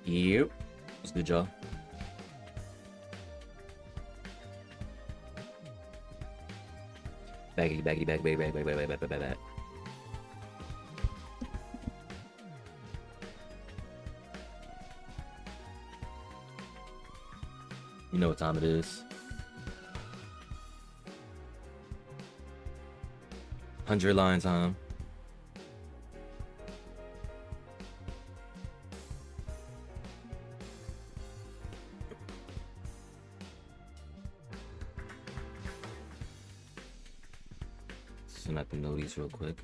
Yep. What's good, y'all? Baggity, baggity, bag, bag, bag, bag, bag, bag, bag, bag, bag. You know what time it is. 100 line time. Send out the notice real quick.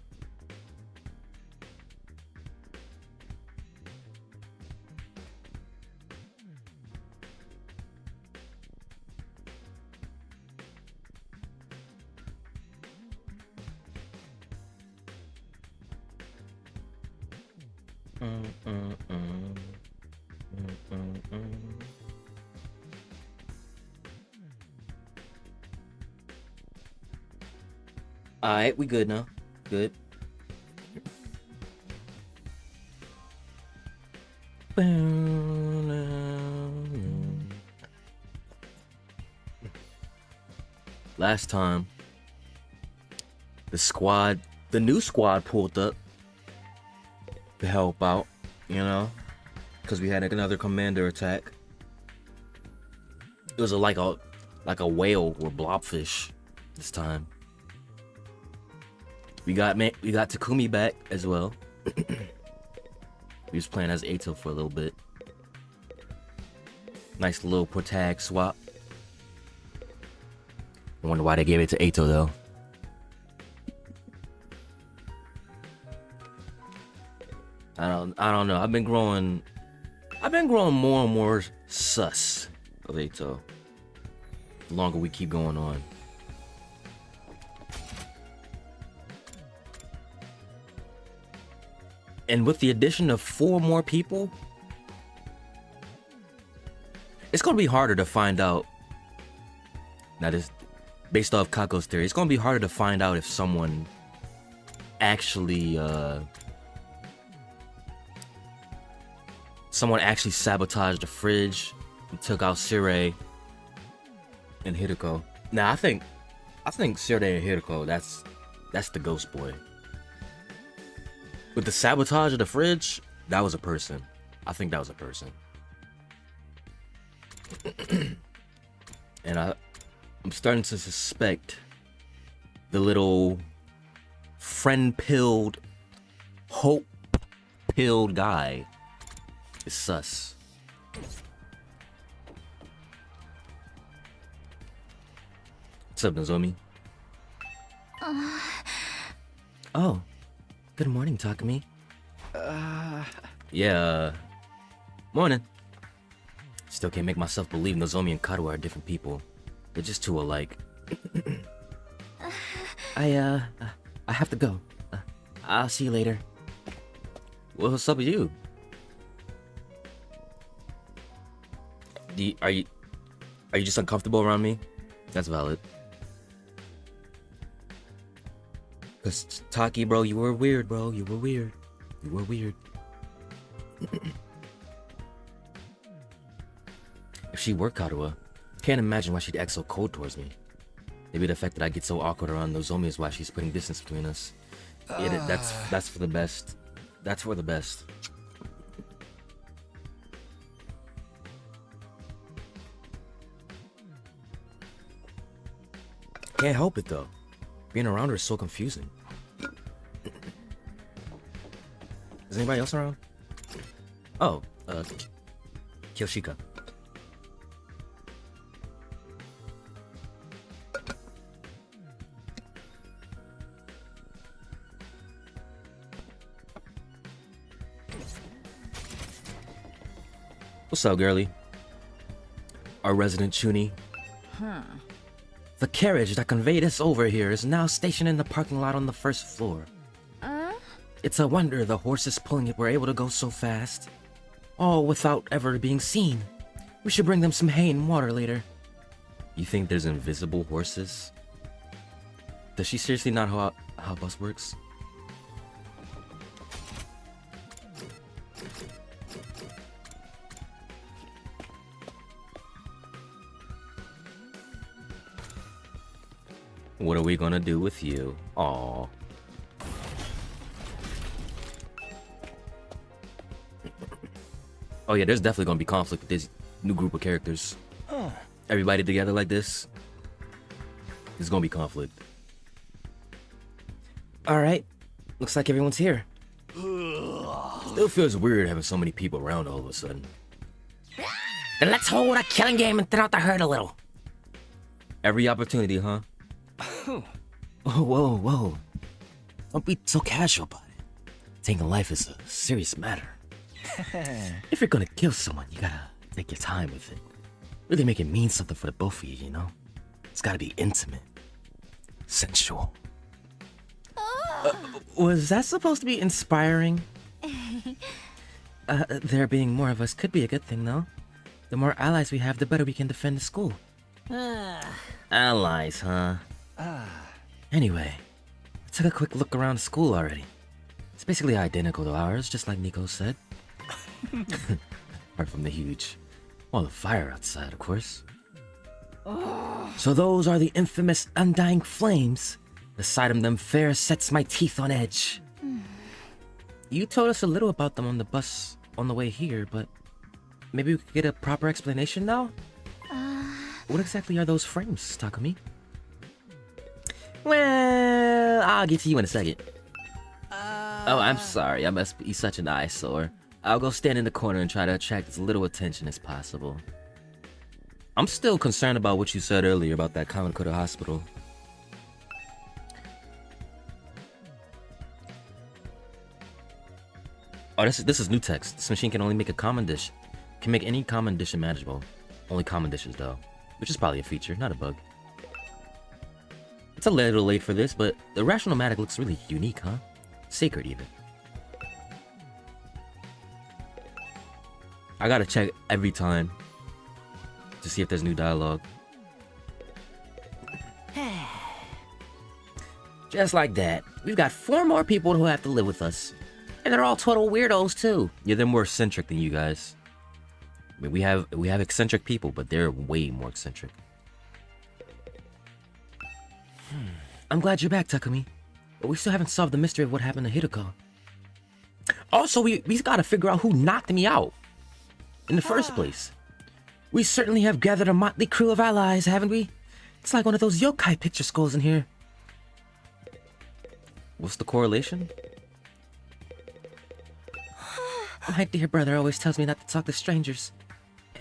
Alright, we good now. Good. Last time, the new squad pulled up to help out, you know, because we had another commander attack. It was like a whale or blobfish this time. We got Takumi back as well. We was playing as Ato for a little bit. Nice little protag swap. I wonder why they gave it to Ato though. I don't know. I've been growing more and more sus of Ato. The longer we keep going on. And with the addition of 4 more people, it's going to be harder to find out. That is based off Kako's theory. It's going to be harder to find out if someone actually sabotaged the fridge and took out Sire and Hideko. Now I think Sire and Hideko, that's the ghost boy. With the sabotage of the fridge, that was a person. I think that was a person. And I'm starting to suspect the little friend-pilled, hope-pilled guy is sus. What's up, Nozomi? Oh. Good morning, Takumi. Yeah, morning. Still can't make myself believe Nozomi and Karuha are different people. They're just too alike. I have to go. I'll see you later. Well, what's up with you? Are you just uncomfortable around me? That's valid. Cause Taki, bro, you were weird, bro. You were weird. You were weird. If she were Karuha, can't imagine why she'd act so cold towards me. Maybe the fact that I get so awkward around Nozomi is why she's putting distance between us. Yeah, that's for the best. That's for the best. Can't help it though. Being around her is so confusing. Is anybody else around? Oh, Kyoshika. What's up, girlie? Our resident Chuni. The carriage that conveyed us over here is now stationed in the parking lot on the first floor. It's a wonder the horses pulling it were able to go so fast. All without ever being seen. We should bring them some hay and water later. You think there's invisible horses? Does she seriously not know how bus works? What are we gonna do with you? Aww. Oh yeah, there's definitely gonna be conflict with this new group of characters. Everybody together like this. There's gonna be conflict. Alright. Looks like everyone's here. Still feels weird having so many people around all of a sudden. Then let's hold a killing game and thin out the herd a little. Every opportunity, huh? Whoa. Don't be so casual about it. Taking life is a serious matter. If you're gonna kill someone, you gotta take your time with it. Really make it mean something for the both of you, you know? It's gotta be intimate. Sensual. Was that supposed to be inspiring? There being more of us could be a good thing, though. The more allies we have, the better we can defend the school. Allies, huh? Anyway, I took a quick look around the school already. It's basically identical to ours, just like Nico said. Apart from the huge wall of fire outside, of course. So those are the infamous undying flames. The sight of them fair sets my teeth on edge. You told us a little about them on the bus on the way here, but maybe we could get a proper explanation now? What exactly are those frames, Takumi? Well, I'll get to you in a second. Oh, I'm sorry. I must be such an eyesore. I'll go stand in the corner and try to attract as little attention as possible. I'm still concerned about what you said earlier about that Kamakura hospital. Oh, this is new text. This machine can only make a common dish. Can make any common dish imaginable. Only common dishes, though. Which is probably a feature, not a bug. It's a little late for this, but the Rational-matic looks really unique, huh? Sacred, even. I gotta check every time to see if there's new dialogue. Just like that, we've got 4 more people who have to live with us. And they're all total weirdos, too. Yeah, they're more eccentric than you guys. I mean, we have eccentric people, but they're way more eccentric. I'm glad you're back, Takumi. But we still haven't solved the mystery of what happened to Hideko. Also, we gotta figure out who knocked me out in the first place. We certainly have gathered a motley crew of allies, haven't we? It's like one of those yokai picture skulls in here. What's the correlation? My dear brother always tells me not to talk to strangers.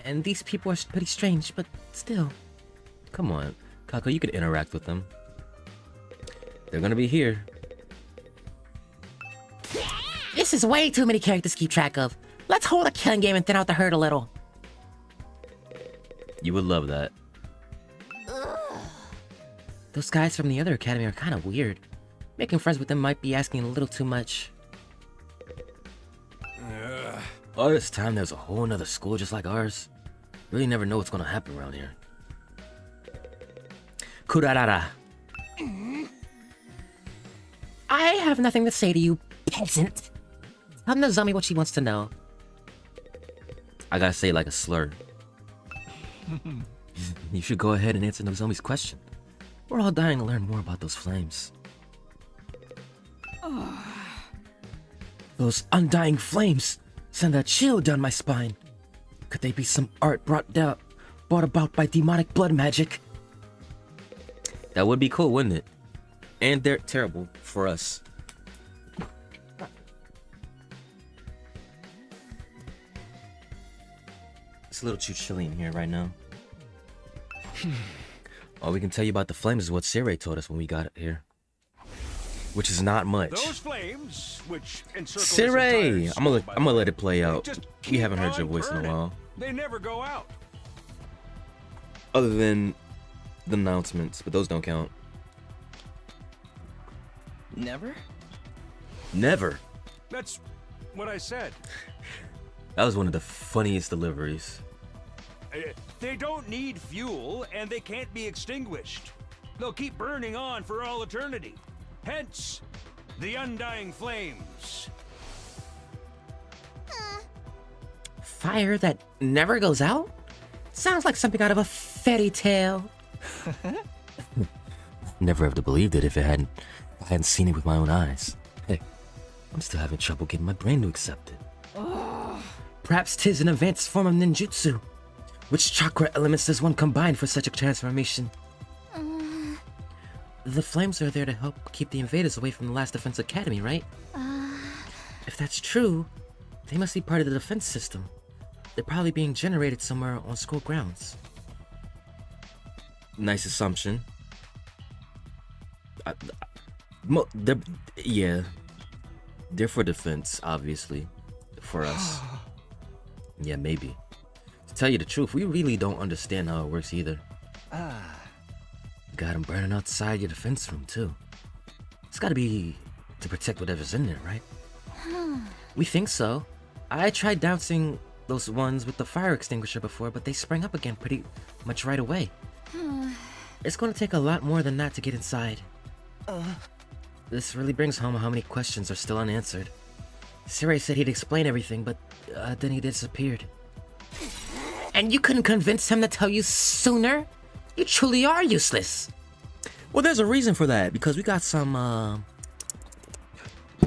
And these people are pretty strange, but still. Come on, Kako, you could interact with them. They're gonna be here. This is way too many characters to keep track of. Let's hold a killing game and thin out the herd a little. You would love that. Those guys from the other academy are kind of weird. Making friends with them might be asking a little too much. All this time there's a whole nother school just like ours. Really never know what's gonna happen around here. Kurarara. I have nothing to say to you, peasant. Tell Nozomi what she wants to know. I gotta say it like a slur. You should go ahead and answer Nozomi's question. We're all dying to learn more about those flames. Those undying flames send a chill down my spine. Could they be some art brought about by demonic blood magic? That would be cool, wouldn't it? And they're terrible for us. It's a little too chilly in here right now. All we can tell you about the flames is what Sirei told us when we got here. Which is not much. Those flames, which Sirei! I'm gonna let it play out. We haven't heard your voice in a while. They never go out. Other than the announcements, but those don't count. Never? Never. That's what I said. That was one of the funniest deliveries. They don't need fuel, and they can't be extinguished. They'll keep burning on for all eternity. Hence, the undying flames. Fire that never goes out? Sounds like something out of a fairy tale. Never have believed it if I hadn't seen it with my own eyes. Hey, I'm still having trouble getting my brain to accept it. Perhaps 'tis an advanced form of ninjutsu. Which chakra elements does one combine for such a transformation? The flames are there to help keep the invaders away from the last defense academy, right? If that's true, they must be part of the defense system. They're probably being generated somewhere on school grounds. Nice assumption. They're for defense, obviously. For us. Yeah, maybe. To tell you the truth, we really don't understand how it works either. Got 'em burning outside your defense room, too. It's gotta be to protect whatever's in there, right? We think so. I tried dousing those ones with the fire extinguisher before, but they sprang up again pretty much right away. It's gonna take a lot more than that to get inside. This really brings home how many questions are still unanswered. Sirei said he'd explain everything, but then he disappeared. And you couldn't convince him to tell you sooner? You truly are useless. Well, there's a reason for that, because we got some,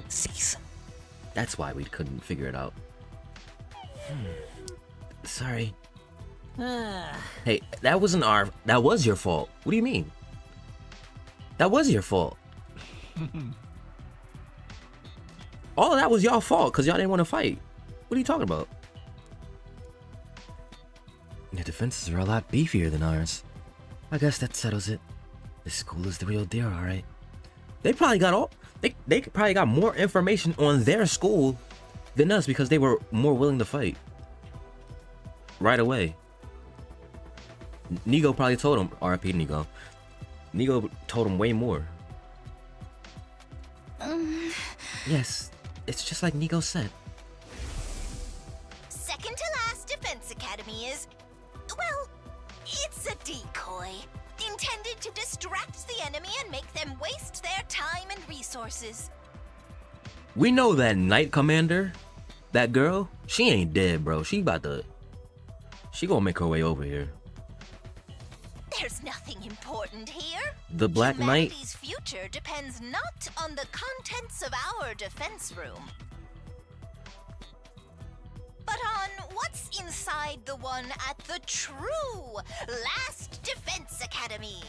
Cease. That's why we couldn't figure it out. Sorry. Hey, that was your fault. What do you mean? That was your fault. All of that was y'all fault, because y'all didn't want to fight. What are you talking about? Your defenses are a lot beefier than ours. I guess that settles it. This school is the real deal, alright. They probably got more information on their school than us because they were more willing to fight. Right away. Nigo probably told him, RIP Nigo. Nigo told him way more. Yes, it's just like Nigo said. Second to last defense academy is, well, it's a decoy. Intended to distract the enemy and make them waste their time and resources. We know that Knight Commander, that girl, she ain't dead, bro. She gonna make her way over here. There's nothing important here. The Black Knight? Humanity's future depends not on the contents of our defense room, but on what's inside the one at the true Last Defense Academy.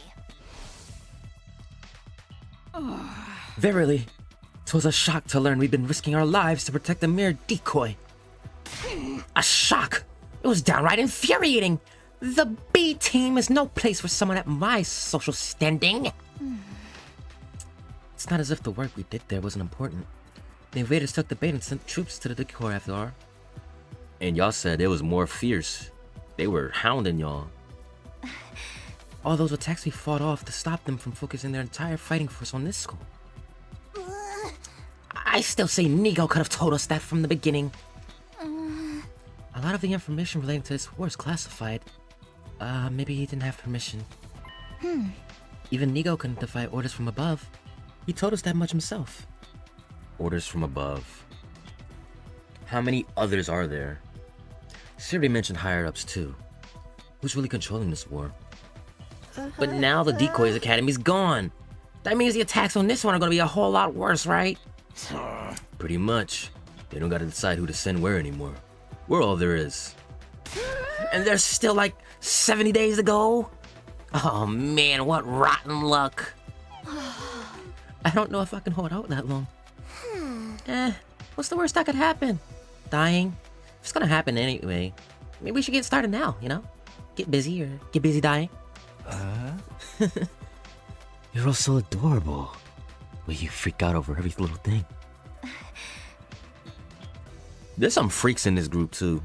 Verily, 'twas a shock to learn we'd been risking our lives to protect a mere decoy. A shock! It was downright infuriating! The B team is no place for someone at my social standing! It's not as if the work we did there wasn't important. The invaders took the bait and sent troops to the decoy after all. And y'all said it was more fierce. They were hounding y'all. All those attacks we fought off to stop them from focusing their entire fighting force on this school. I still say Nigo could have told us that from the beginning. A lot of the information relating to this war is classified. Maybe he didn't have permission. Even Nigo couldn't defy orders from above. He told us that much himself. Orders from above. How many others are there? Siri mentioned higher-ups too. Who's really controlling this war? But now the Decoys Academy's gone. That means the attacks on this one are gonna be a whole lot worse, right? Pretty much. They don't gotta decide who to send where anymore. We're all there is. And there's still like 70 days to go? Oh man, what rotten luck. I don't know if I can hold out that long. What's the worst that could happen? Dying? If it's gonna happen anyway, maybe we should get started now, you know? Get busy or get busy dying. You're all so adorable. Will you freak out over every little thing? There's some freaks in this group too.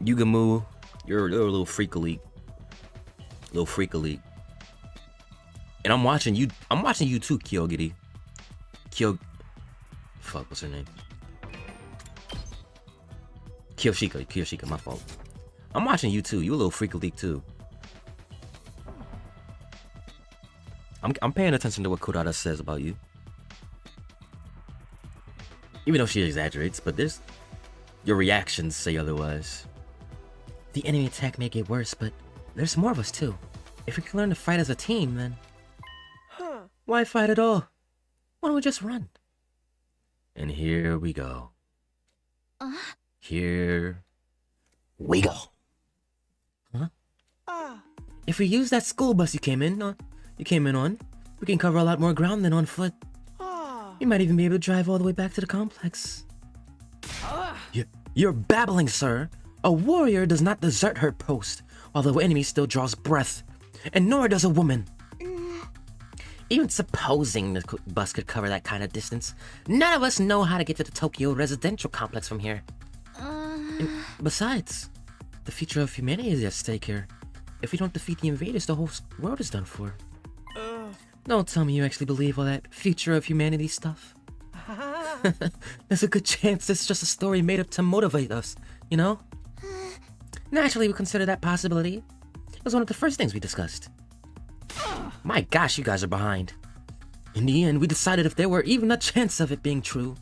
Yugamu, you're a little freak elite. Little freak elite. And I'm watching you too, Kyogiri. Fuck, what's her name? Kiyoshika, my fault. I'm watching you too. You a little freak elite too. I'm paying attention to what Kurata says about you. Even though she exaggerates, but your reactions say otherwise. The enemy attack may get worse, but there's more of us too. If we can learn to fight as a team, then why fight at all? Why don't we just run? And here we go. Here we go. Huh? If we use that school bus you came in on, we can cover a lot more ground than on foot. You might even be able to drive all the way back to the complex. You're babbling, sir. A warrior does not desert her post while the enemy still draws breath, and nor does a woman. Even supposing the bus could cover that kind of distance, none of us know how to get to the Tokyo residential complex from here. And besides, the future of humanity is at stake here. If we don't defeat the invaders, the whole world is done for. Don't tell me you actually believe all that future of humanity stuff. There's a good chance it's just a story made up to motivate us, you know? Naturally, we consider that possibility. It was one of the first things we discussed. My gosh, you guys are behind. In the end, we decided if there were even a chance of it being true,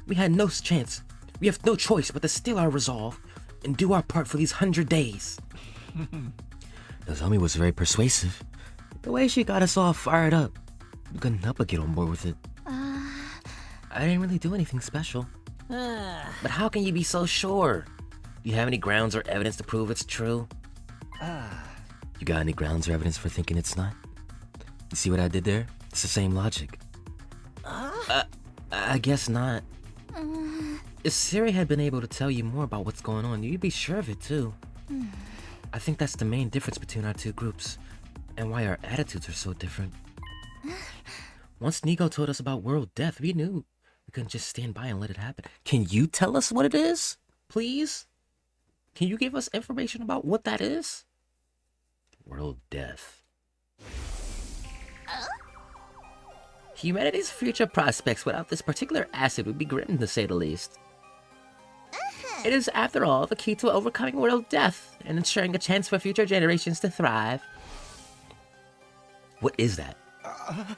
we had no chance. We have no choice but to steal our resolve and do our part for these 100 days. Nozomi was very persuasive. The way she got us all fired up, we couldn't help but get on board with it. I didn't really do anything special. But how can you be so sure? Do you have any grounds or evidence to prove it's true? You got any grounds or evidence for thinking it's not? You see what I did there? It's the same logic. I guess not. If Siri had been able to tell you more about what's going on, you'd be sure of it too. I think that's the main difference between our two groups, and why our attitudes are so different. Once Nigo told us about world death, we knew we couldn't just stand by and let it happen. Can you tell us what it is, please? Can you give us information about what that is? World death. Humanity's future prospects without this particular acid would be grim, to say the least. It is, after all, the key to overcoming world death and ensuring a chance for future generations to thrive. What is that?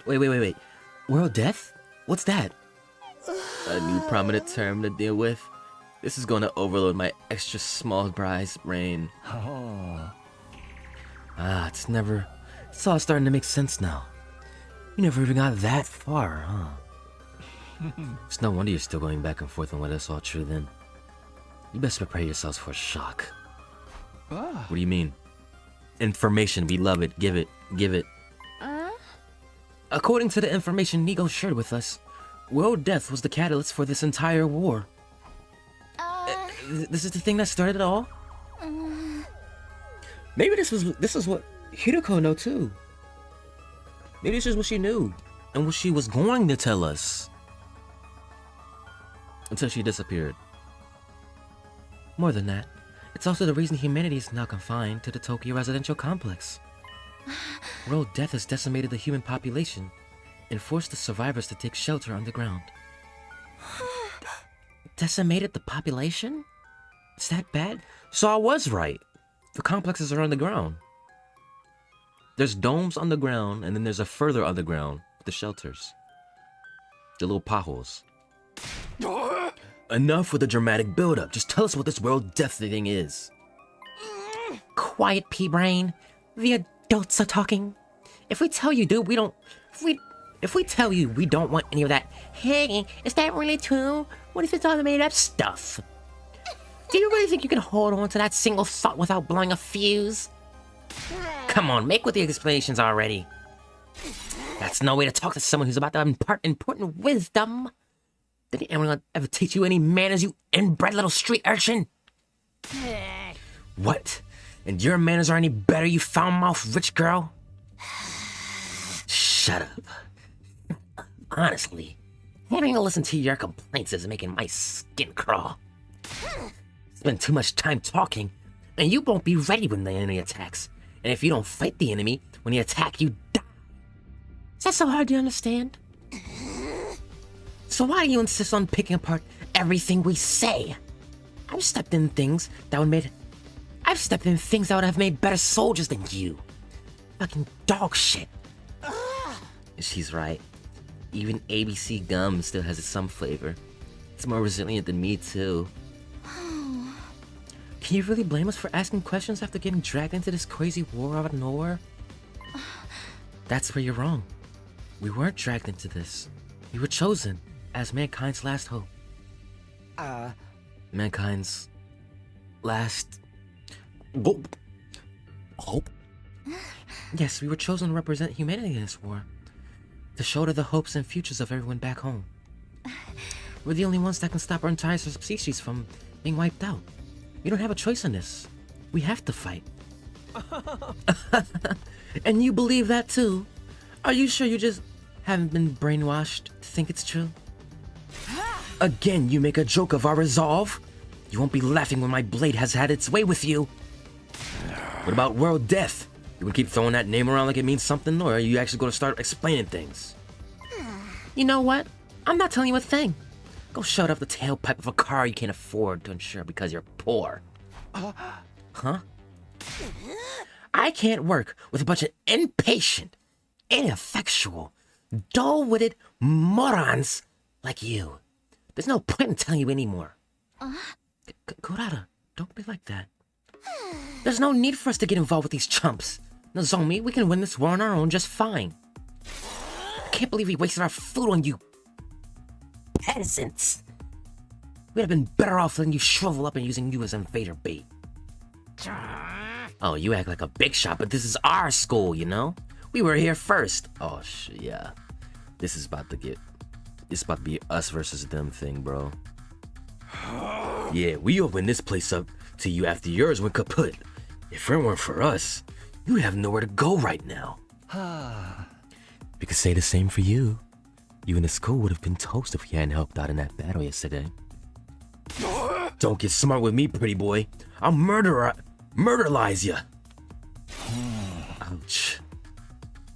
Wait. World death? What's that? A new prominent term to deal with. This is going to overload my extra small brain. It's all starting to make sense now. You never even got that far, huh? It's no wonder you're still going back and forth on whether it's all true then. You best prepare yourselves for a shock. What do you mean? Information, we love it. Give it. According to the information Nigo shared with us, world death was the catalyst for this entire war. This is the thing that started it all? Maybe this is what Hiroko knew too. Maybe this is what she knew, and what she was going to tell us. Until she disappeared. More than that, it's also the reason humanity is now confined to the Tokyo residential complex. World death has decimated the human population and forced the survivors to take shelter underground. Decimated the population? Is that bad? So I was right. The complexes are underground. There's domes underground, and then there's a further underground, the shelters. The little potholes. Enough with the dramatic build-up. Just tell us what this world death thing is. Quiet, pea-brain. The adults are talking. If we tell you, dude, we don't... If we tell you we don't want any of that, hey, is that really true? What if it's all made up stuff? Do you really think you can hold on to that single thought without blowing a fuse? Come on, make with the explanations already. That's no way to talk to someone who's about to impart important wisdom. Did anyone ever teach you any manners, you inbred little street urchin? What? And your manners are any better, you foul-mouthed rich girl? Shut up. Honestly, having to listen to your complaints is making my skin crawl. Spend too much time talking, and you won't be ready when the enemy attacks. And if you don't fight the enemy, when they attack, you die. Is that so hard to understand? So why do you insist on picking apart everything we say? I've stepped in things that would have made better soldiers than you. Fucking dog shit. She's right. Even ABC gum still has some flavor. It's more resilient than me too. Can you really blame us for asking questions after getting dragged into this crazy war out of nowhere? That's where you're wrong. We weren't dragged into this. We were chosen as mankind's last hope. Mankind's last hope? Yes, we were chosen to represent humanity in this war. To shoulder the hopes and futures of everyone back home. We're the only ones that can stop our entire species from being wiped out. We don't have a choice in this. We have to fight. And you believe that too? Are you sure you just haven't been brainwashed to think it's true? Again, you make a joke of our resolve? You won't be laughing when my blade has had its way with you. What about world death? You gonna keep throwing that name around like it means something, or are you actually gonna start explaining things? You know what? I'm not telling you a thing. Go shut up the tailpipe of a car you can't afford to insure because you're poor. Huh? I can't work with a bunch of impatient, ineffectual, dull-witted morons like you. There's no point in telling you anymore. Kurata, don't be like that. There's no need for us to get involved with these chumps. Nozomi, we can win this war on our own just fine. I can't believe we wasted our food on you peasants. We'd have been better off letting you shrivel up and using you as invader bait. Oh, you act like a big shot, but this is our school, you know? We were here first. Oh, shit, yeah. It's about to be us versus them thing, bro. Yeah, we opened this place up to you after yours went kaput. If it weren't for us, you'd have nowhere to go right now. We could say the same for you. You and the school would have been toast if you hadn't helped out in that battle yesterday. Don't get smart with me, pretty boy. I'll murderize ya. Ouch.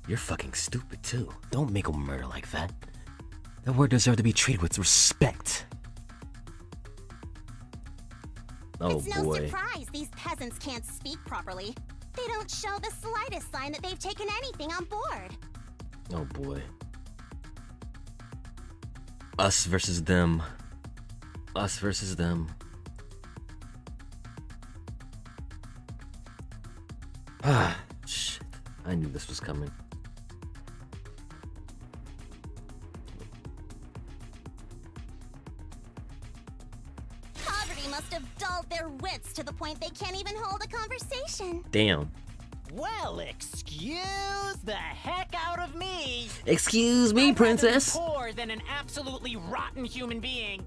You're fucking stupid too. Don't make 'em murder like that. That word deserves to be treated with respect. Oh It's no boy. surprise these peasants can't speak properly. They don't show the slightest sign that they've taken anything on board. Oh boy. Us versus them. Us versus them. Ah, shit. I knew this was coming. Poverty must have dulled their wits to the point they can't even hold a conversation. Damn. Well, excuse the heck out of me. Excuse me, I'd rather be princess. poor than an absolutely rotten human being.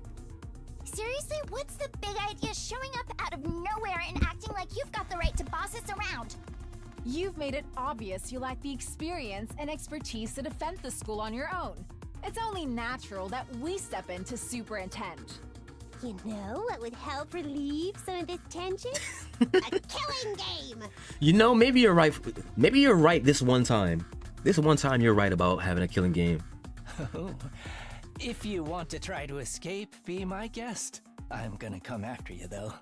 Seriously, what's the big idea showing up out of nowhere and acting like you've got the right to boss us around? You've made it obvious you lack the experience and expertise to defend the school on your own. It's only natural that we step in to superintend. You know what would help relieve some of this tension? A killing game! You know, maybe you're right. Maybe you're right this one time. This one time you're right about having a killing game. Oh, if you want to try to escape, be my guest. I'm gonna come after you, though.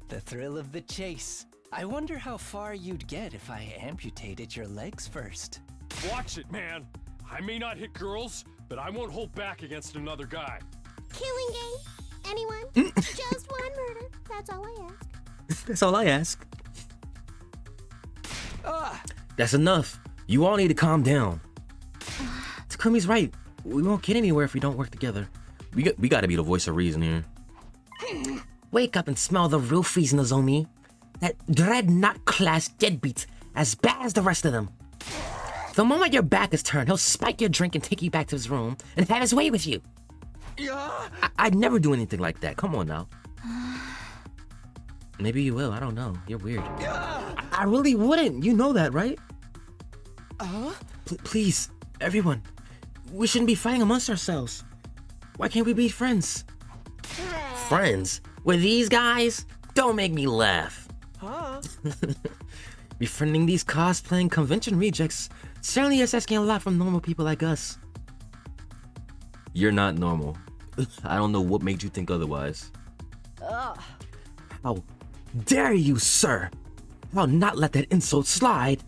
The thrill of the chase. I wonder how far you'd get if I amputated your legs first. Watch it, man. I may not hit girls, but I won't hold back against another guy. Killing game? Anyone? Just one murder. That's all I ask. That's all I ask. That's enough. You all need to calm down. Takumi's right. We won't get anywhere if we don't work together. We gotta be the voice of reason here. Wake up and smell the roofies, Nozomi. That dreadnought-class deadbeat's as bad as the rest of them. The moment your back is turned, he'll spike your drink and take you back to his room and have his way with you. I'd never do anything like that. Come on now. Maybe you will. I don't know. You're weird. I really wouldn't. You know that, right? Please, everyone. We shouldn't be fighting amongst ourselves. Why can't we be friends? Friends? With these guys? Don't make me laugh. Befriending these cosplaying convention rejects certainly is asking a lot from normal people like us. You're not normal. I don't know what made you think otherwise. How dare you, sir? I'll not let that insult slide.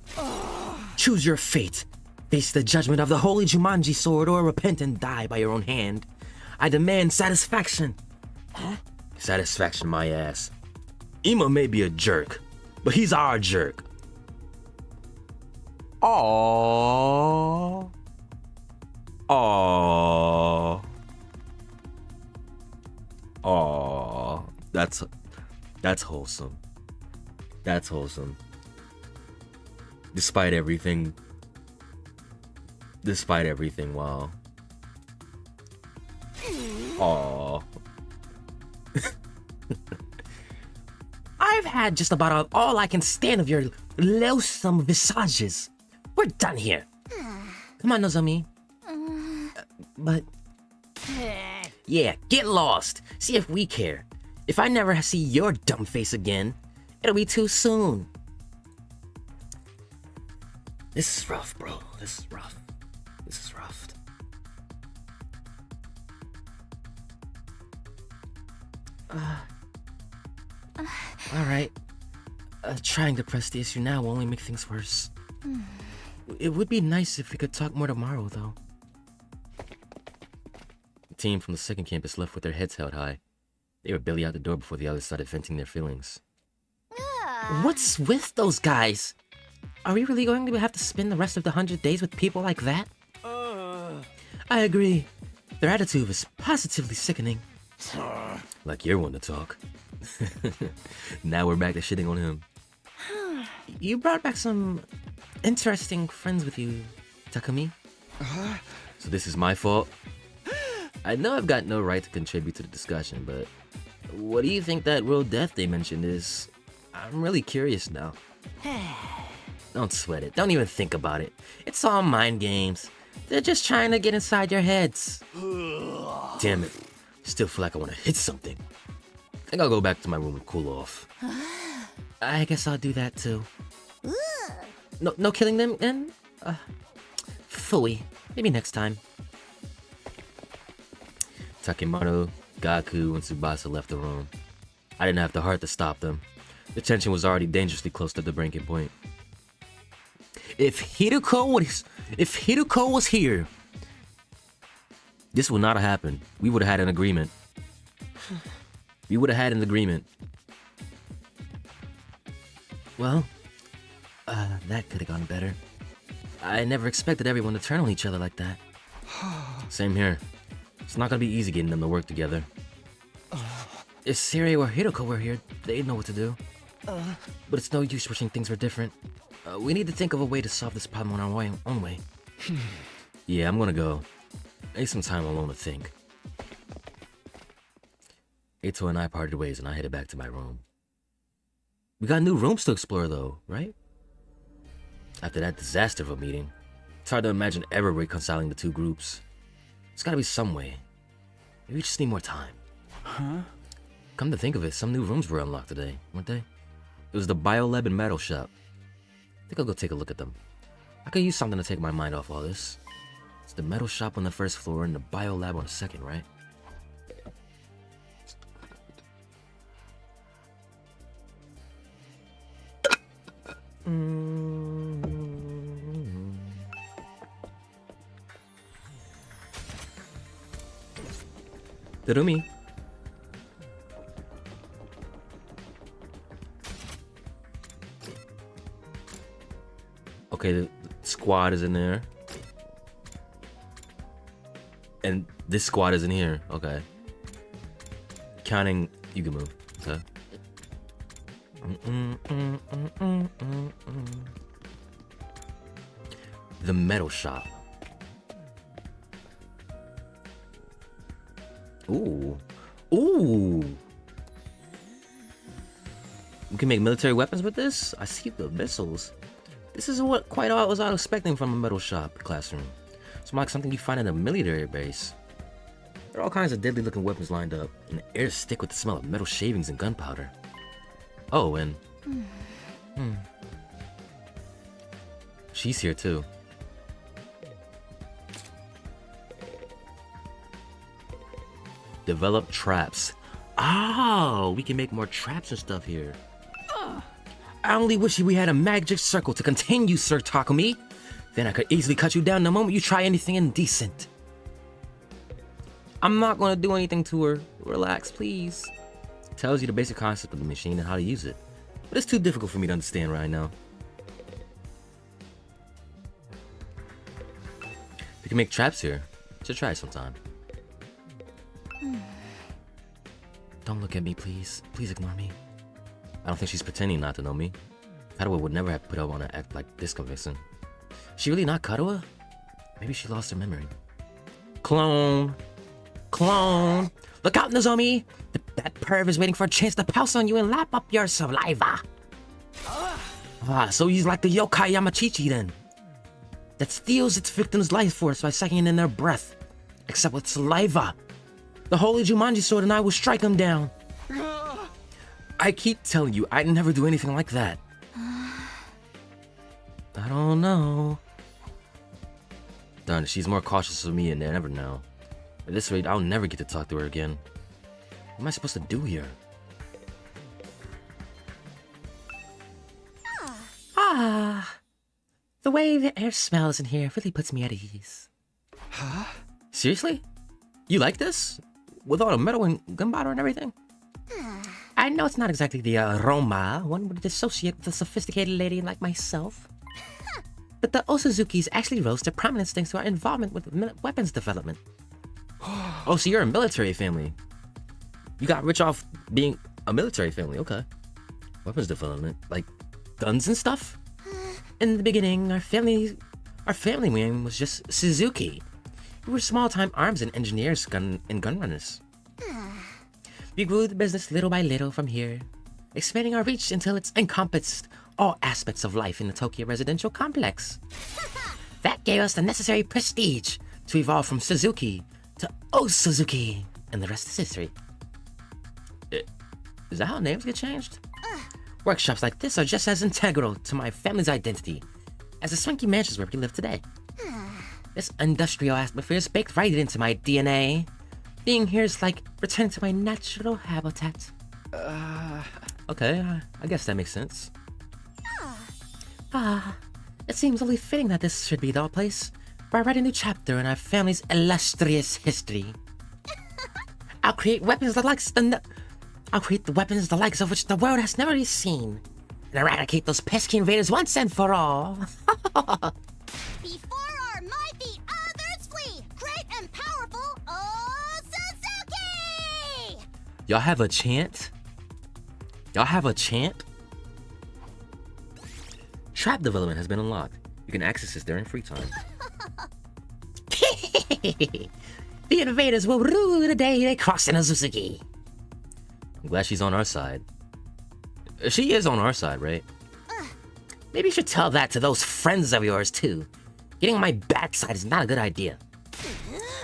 Choose your fate. Face the judgment of the holy Jumanji sword or repent and die by your own hand. I demand satisfaction. Satisfaction, my ass. Ima may be a jerk, but he's our jerk. Aww. Aww. Aww. That's wholesome. That's wholesome. Despite everything, wow. Aww. I've had just about all I can stand of your loathsome visages. We're done here. Come on, Nozomi. But... yeah, get lost. See if we care. If I never see your dumb face again, it'll be too soon. This is rough, bro. This is rough. This is rough. Alright. Trying to press the issue now will only make things worse. It would be nice if we could talk more tomorrow, though. The team from the second campus left with their heads held high. They were barely out the door before the others started venting their feelings. What's with those guys? Are we really going to have to spend the rest of the 100 days with people like that? I agree. Their attitude is positively sickening. Like you're one to talk. Now we're back to shitting on him. You brought back some interesting friends with you, Takumi. So this is my fault? I know I've got no right to contribute to the discussion, but what do you think that real death they mentioned is? I'm really curious now. Don't sweat it. Don't even think about it. It's all mind games. They're just trying to get inside your heads. Damn it. Still feel like I want to hit something. I think I'll go back to my room and cool off. I guess I'll do that too. No killing them then? Phooey. Maybe next time. Takemoto, Gaku, and Tsubasa left the room. I didn't have the heart to stop them. The tension was already dangerously close to the breaking point. If Hiruko was here, this would not have happened. We would have had an agreement. Well, that could have gone better. I never expected everyone to turn on each other like that. Same here. It's not gonna be easy getting them to work together. If Seirei or Hiroko were here, they'd know what to do. But it's no use wishing things were different. We need to think of a way to solve this problem on our own way. Yeah, I'm gonna go. I need some time alone to think. Eito and I parted ways and I headed back to my room. We got new rooms to explore though, right? After that disaster of a meeting, it's hard to imagine ever reconciling the two groups. There's gotta be some way. Maybe we just need more time. Come to think of it, some new rooms were unlocked today, weren't they? It was the Biolab and Metal Shop. I think I'll go take a look at them. I could use something to take my mind off all this. It's the Metal Shop on the first floor and the Biolab on the second, right? Terumi. Okay, the squad is in there. And this squad is in here. Okay. Counting, you can move. Okay. The Metal Shop. Ooh. Ooh. We can make military weapons with this? I see the missiles. This is what quite all I was expecting from a metal shop classroom. It's like something you find in a military base. There are all kinds of deadly looking weapons lined up, and the air is thick with the smell of metal shavings and gunpowder. Oh, and... She's here too. Develop traps. Oh, we can make more traps and stuff here. I only wish we had a magic circle to contain you, Sir Takumi. Then I could easily cut you down the moment you try anything indecent. I'm not gonna do anything to her. Relax, please. It tells you the basic concept of the machine and how to use it. But it's too difficult for me to understand right now. can make traps here. Should try it sometime. Don't look at me, please. Please ignore me. I don't think she's pretending not to know me. Katawa would never have put up on an act like this convincing. She really not Katawa? Maybe she lost her memory. Clone! Clone! Look out, Nozomi! That perv is waiting for a chance to pounce on you and lap up your saliva. So he's like the yokai Yamachichi then. That steals its victim's life force by sucking in their breath. Except with saliva. The holy Jumanji sword and I will strike him down. I keep telling you, I'd never do anything like that. I don't know. Darn, she's more cautious of me than ever now. At this rate, I'll never get to talk to her again. What am I supposed to do here? The way the air smells in here really puts me at ease. Huh? Seriously? You like this? With all the metal and gunpowder and everything? I know it's not exactly the aroma one would associate with a sophisticated lady like myself. But the Osuzukis actually rose to prominence thanks to our involvement with weapons development. Oh, so you're a military family. You got rich off being a military family, okay. Weapons development, like guns and stuff? In the beginning, our family wing was just Suzuki. We were small-time arms and engineers gun runners. We grew the business little by little from here, expanding our reach until it's encompassed all aspects of life in the Tokyo residential complex. That gave us the necessary prestige to evolve from Suzuki to Suzuki, and the rest is history. Is that how names get changed? Workshops like this are just as integral to my family's identity as the swanky mansions where we live today. This industrial atmosphere is baked right into my DNA. Being here is like returning to my natural habitat. Okay, I guess that makes sense. It seems only fitting that this should be the place where I write a new chapter in our family's illustrious history. I'll create weapons the likes of which the world has never seen, and eradicate those pesky invaders once and for all. Before our mighty others flee, great and powerful Suzuki! Y'all have a chant? Y'all have a chant? Trap development has been unlocked. You can access this during free time. The invaders will rue the day they cross in a Suzuki. I'm glad she's on our side. She is on our side, right? Maybe you should tell that to those friends of yours, too. Getting on my backside is not a good idea.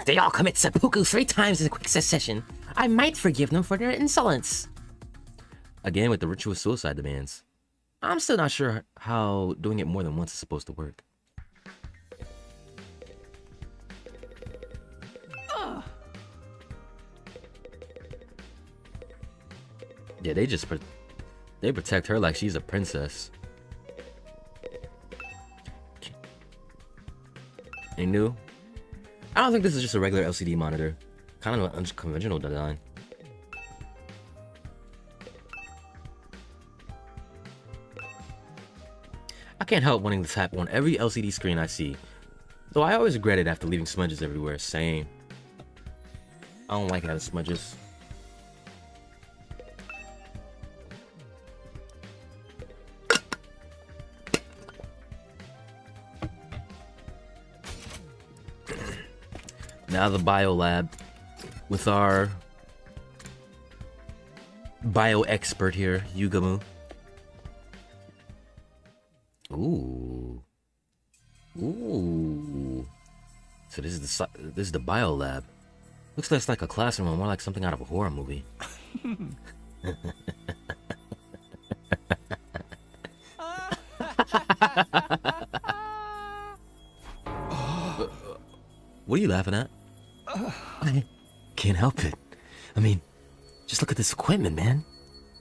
They all commit seppuku 3 times in quick succession. I might forgive them for their insolence. Again, with the ritual suicide demands. I'm still not sure how doing it more than once is supposed to work. Yeah, they protect her like she's a princess. Ain't new? I don't think this is just a regular LCD monitor. Kind of an unconventional design. I can't help wanting to tap on every LCD screen I see. Though I always regret it after leaving smudges everywhere. Same. I don't like having smudges. Now the bio lab with our bio expert here, Yugamu. Ooh. So this is the bio lab. Looks less like a classroom, more like something out of a horror movie. What are you laughing at? I can't help it. I mean, just look at this equipment, man.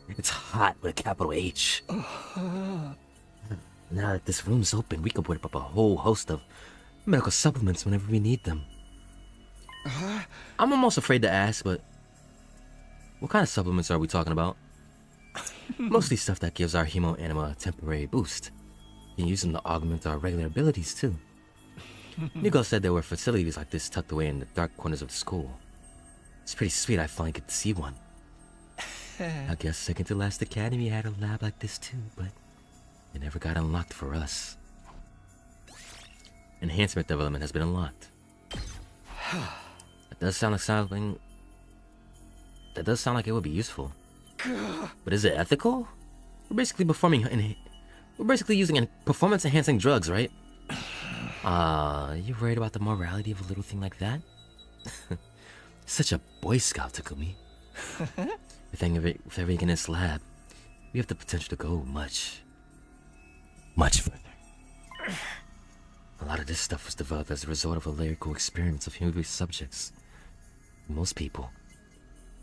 It's hot with a capital H. Now that this room's open, we can whip up a whole host of medical supplements whenever we need them. I'm almost afraid to ask, but what kind of supplements are we talking about? Mostly stuff that gives our hemo anima a temporary boost. You can use them to augment our regular abilities too. Nico said there were facilities like this tucked away in the dark corners of the school. It's pretty sweet I finally get to see one. I guess second to last academy had a lab like this too, but it never got unlocked for us. Enhancement development has been unlocked. That does sound like something... That does sound like it would be useful. But is it ethical? We're basically using performance-enhancing drugs, right? You worried about the morality of a little thing like that? Such a Boy Scout, Takumi. With everything in this lab, we have the potential to go much further. A lot of this stuff was developed as a result of a lyrical experiments of human subjects. For most people,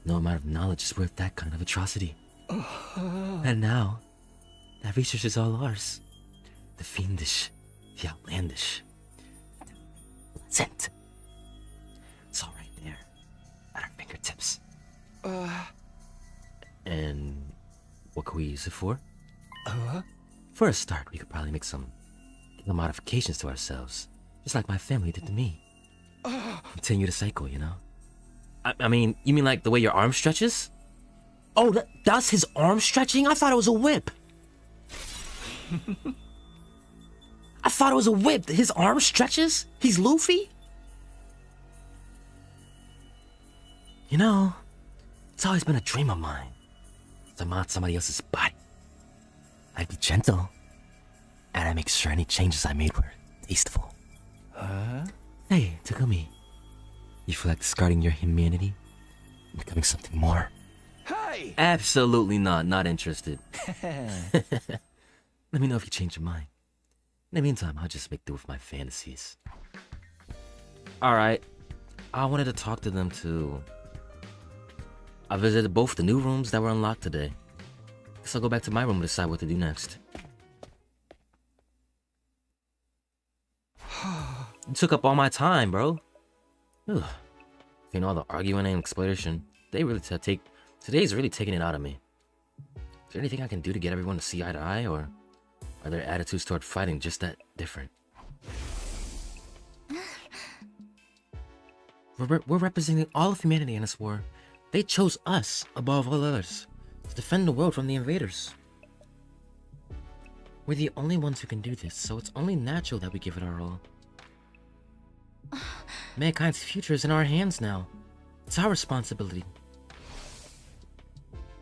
no amount of knowledge is worth that kind of atrocity. And now, that research is all ours. The fiendish, the outlandish, the pleasant. It's all right there, at our fingertips. And what could we use it for? For a start, we could probably make some modifications to ourselves, just like my family did to me. Continue the cycle, you know? I mean, you mean like the way your arm stretches? Oh, that's his arm stretching? I thought it was a whip. I thought it was a whip. His arm stretches? He's Luffy? You know, it's always been a dream of mine to mod somebody else's body. I'd be gentle, and I'd make sure any changes I made were tasteful. Hey, Takumi. You feel like discarding your humanity and becoming something more? Hey! Absolutely not. Not interested. Let me know if you change your mind. In the meantime, I'll just make do with my fantasies. Alright. I wanted to talk to them too. I visited both the new rooms that were unlocked today. Guess I'll go back to my room and decide what to do next. You took up all my time, bro. Ugh. You know, all the arguing and exploration. Today's really taking it out of me. Is there anything I can do to get everyone to see eye to eye, or are their attitudes toward fighting just that different? We're representing all of humanity in this war. They chose us above all others to defend the world from the invaders. We're the only ones who can do this, so it's only natural that we give it our all. Mankind's future is in our hands now. It's our responsibility.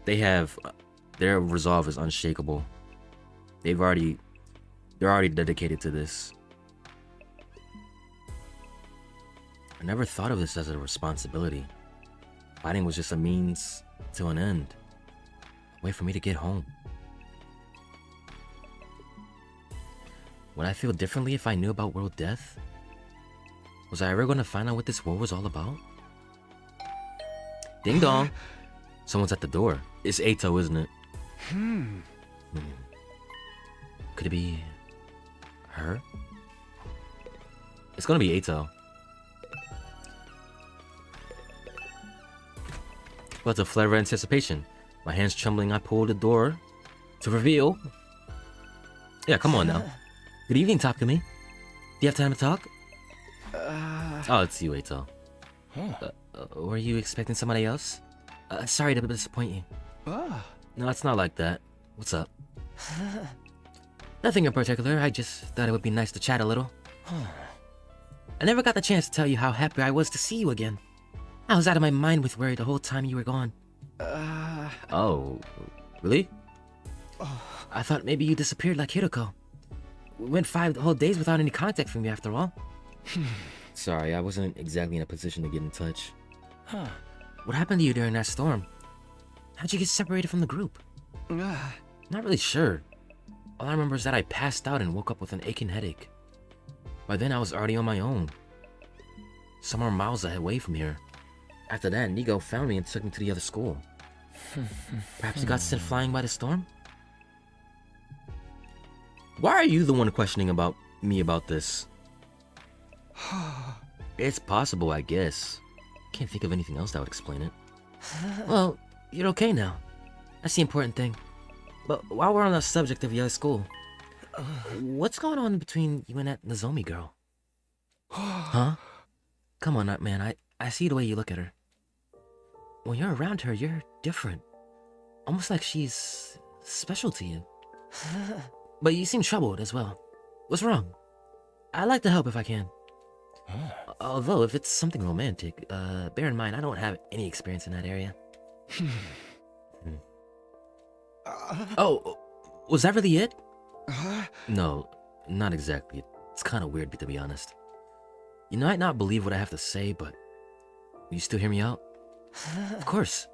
Their resolve is unshakable. They're already dedicated to this. I never thought of this as a responsibility. Fighting was just a means to an end. A way for me to get home. Would I feel differently if I knew about world death? Was I ever going to find out what this war was all about? Ding dong. Someone's at the door. It's Ato, isn't it? Could it be her? It's gonna be Ato. What's a flare of anticipation? My hands trembling, I pull the door to reveal. Yeah, come on now. Good evening, Takumi. Do you have time to talk? Oh, it's you, Ato. Were you expecting somebody else? Sorry to disappoint you. No, it's not like that. What's up? Nothing in particular, I just thought it would be nice to chat a little. I never got the chance to tell you how happy I was to see you again. I was out of my mind with worry the whole time you were gone. Oh, really? I thought maybe you disappeared like Hiroko. We went 5 whole days without any contact from you after all. Sorry, I wasn't exactly in a position to get in touch. What happened to you during that storm? How'd you get separated from the group? Not really sure. All I remember is that I passed out and woke up with an aching headache. By then I was already on my own. Somewhere miles away from here. After that, Nigo found me and took me to the other school. Perhaps you got sent flying by the storm? Why are you the one questioning me about this? It's possible, I guess. Can't think of anything else that would explain it. Well, you're okay now. That's the important thing. But while we're on the subject of your school, what's going on between you and that Nozomi girl? Huh? Come on, man. I see the way you look at her. When you're around her, you're different. Almost like she's special to you. But you seem troubled as well. What's wrong? I'd like to help if I can. Although, if it's something romantic, bear in mind I don't have any experience in that area. Oh, was that really it? No, not exactly. It's kind of weird, to be honest. You might not believe what I have to say, but will you still hear me out? Of course.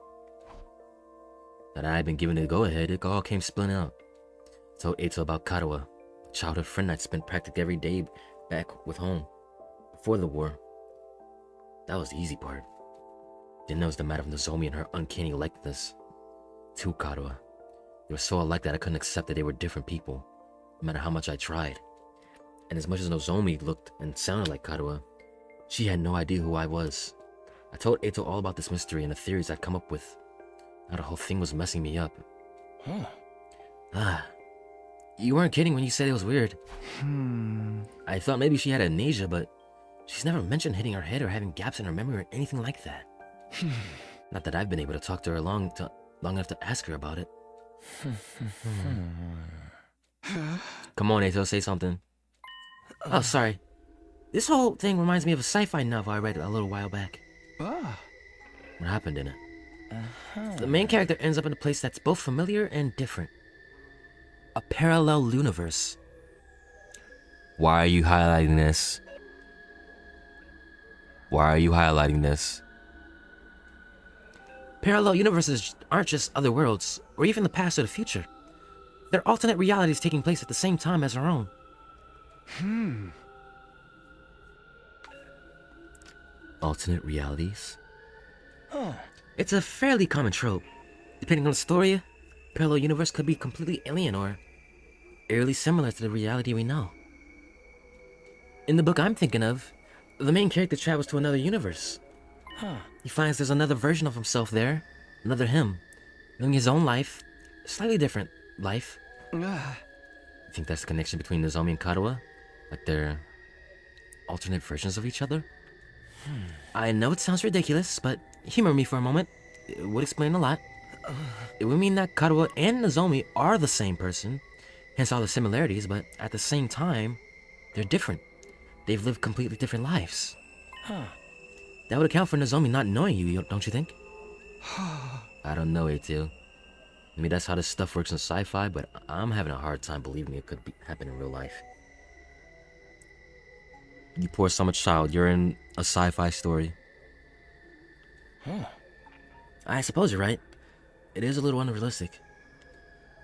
That I had been given the go-ahead, it all came spilling out. I told Eito about Karawa, a childhood friend I'd spent practically every day back with home, before the war. That was the easy part. Didn't know it was the matter of Nozomi and her uncanny likeness to Karawa. They were so alike that I couldn't accept that they were different people, no matter how much I tried. And as much as Nozomi looked and sounded like Karawa, she had no idea who I was. I told Eito all about this mystery and the theories I'd come up with. Now the whole thing was messing me up. You weren't kidding when you said it was weird. I thought maybe she had amnesia, but she's never mentioned hitting her head or having gaps in her memory or anything like that. Not that I've been able to talk to her long enough to ask her about it. Come on, Eito, say something. Oh, sorry. This whole thing reminds me of a sci-fi novel I read a little while back. What happened in it? The main character ends up in a place that's both familiar and different. A parallel universe. Why are you highlighting this? Why are you highlighting this? Parallel universes aren't just other worlds, or even the past or the future. They're alternate realities taking place at the same time as our own. Alternate realities? It's a fairly common trope. Depending on the story, a parallel universe could be completely alien or eerily similar to the reality we know. In the book I'm thinking of, the main character travels to another universe. He finds there's another version of himself there, another him, living his own life, a slightly different life. You think that's the connection between Nozomi and Karawa? Like they're alternate versions of each other? I know it sounds ridiculous, but humor me for a moment. It would explain a lot. It would mean that Karawa and Nozomi are the same person, hence all the similarities, but at the same time, they're different. They've lived completely different lives. That would account for Nozomi not knowing you, don't you think? I don't know, Eito. I mean, that's how this stuff works in sci-fi, but I'm having a hard time believing it could happen in real life. You poor summer child, you're in a sci-fi story. I suppose you're right. It is a little unrealistic.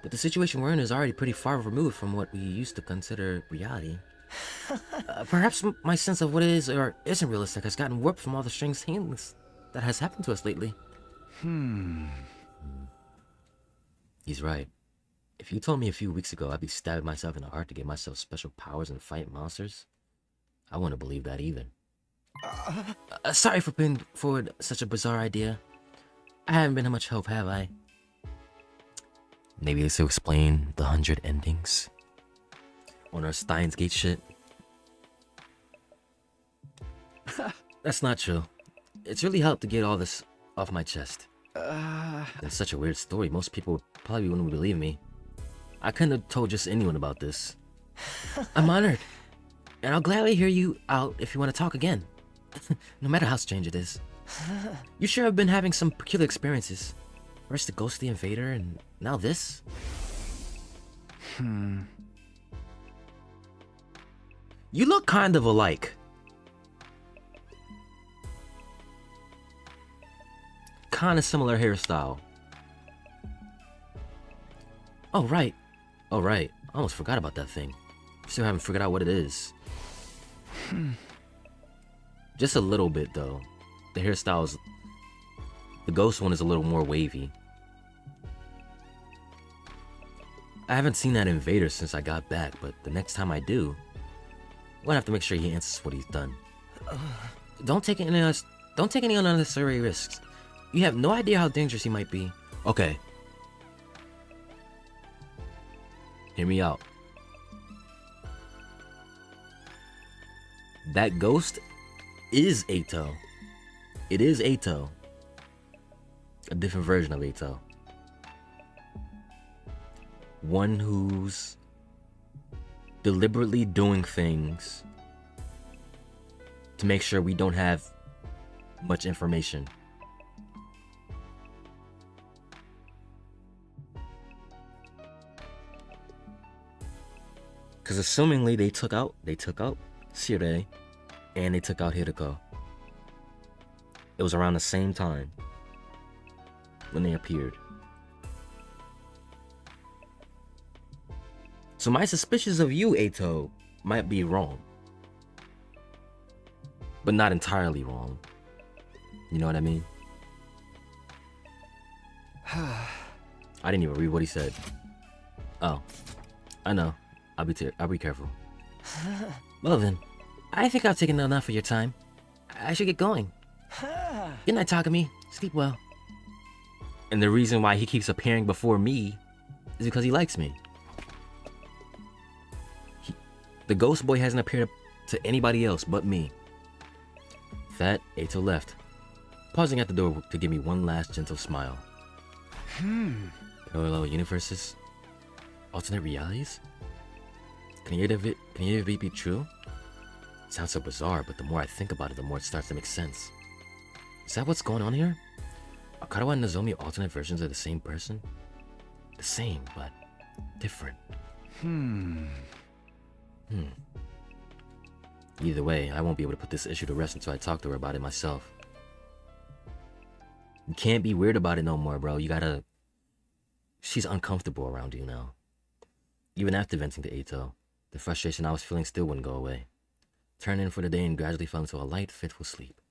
But the situation we're in is already pretty far removed from what we used to consider reality. Perhaps my sense of what is or isn't realistic has gotten warped from all the strange things that has happened to us lately. He's right. If you told me a few weeks ago I'd be stabbing myself in the heart to get myself special powers and fight monsters, I wouldn't believe that either. Sorry for putting forward such a bizarre idea. I haven't been much help, have I? Maybe this will explain the 100 endings on our Steins Gate shit. That's not true. It's really helped to get all this off my chest. It's such a weird story. Most people probably wouldn't believe me. I couldn't have told just anyone about this. I'm honored. And I'll gladly hear you out if you want to talk again. No matter how strange it is. You sure have been having some peculiar experiences. First the ghostly invader, and now this? You look kind of alike. Kind of similar hairstyle. Oh, right. Oh, right. I almost forgot about that thing. Still haven't figured out what it is. Just a little bit, though. The hairstyles... The ghost one is a little more wavy. I haven't seen that invader since I got back, but the next time I do, I'm gonna have to make sure he answers what he's done. Don't take any unnecessary risks. You have no idea how dangerous he might be. Okay. Hear me out. That ghost is Ato. It is Ato. A different version of Ato. One who's deliberately doing things to make sure we don't have much information. Because assumingly they took out Sire and they took out Hiriko. It was around the same time when they appeared. So my suspicions of you, Ato, might be wrong. But not entirely wrong. You know what I mean? I didn't even read what he said. Oh, I know. I'll be careful. Well then, I think I've taken enough of your time. I should get going. Good night, Takumi. Sleep well. And the reason why he keeps appearing before me is because he likes me. The ghost boy hasn't appeared to anybody else but me. That Ato left, pausing at the door to give me one last gentle smile. Parallel universes? Alternate realities? Can any of it be true? It sounds so bizarre, but the more I think about it, the more it starts to make sense. Is that what's going on here? Are Karawa and Nozomi alternate versions of the same person? The same, but different. Either way, I won't be able to put this issue to rest until I talk to her about it myself. You can't be weird about it no more, bro. You gotta... She's uncomfortable around you now. Even after venting to Ato, the frustration I was feeling still wouldn't go away. Turned in for the day and gradually fell into a light, fitful sleep.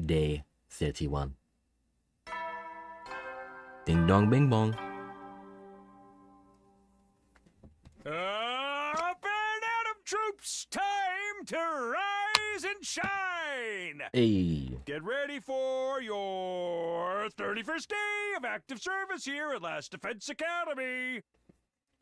Day 31. Ding dong bing bong. Up and out of troops! Time to rise and shine! Hey. Get ready for your 31st day of active service here at Last Defense Academy.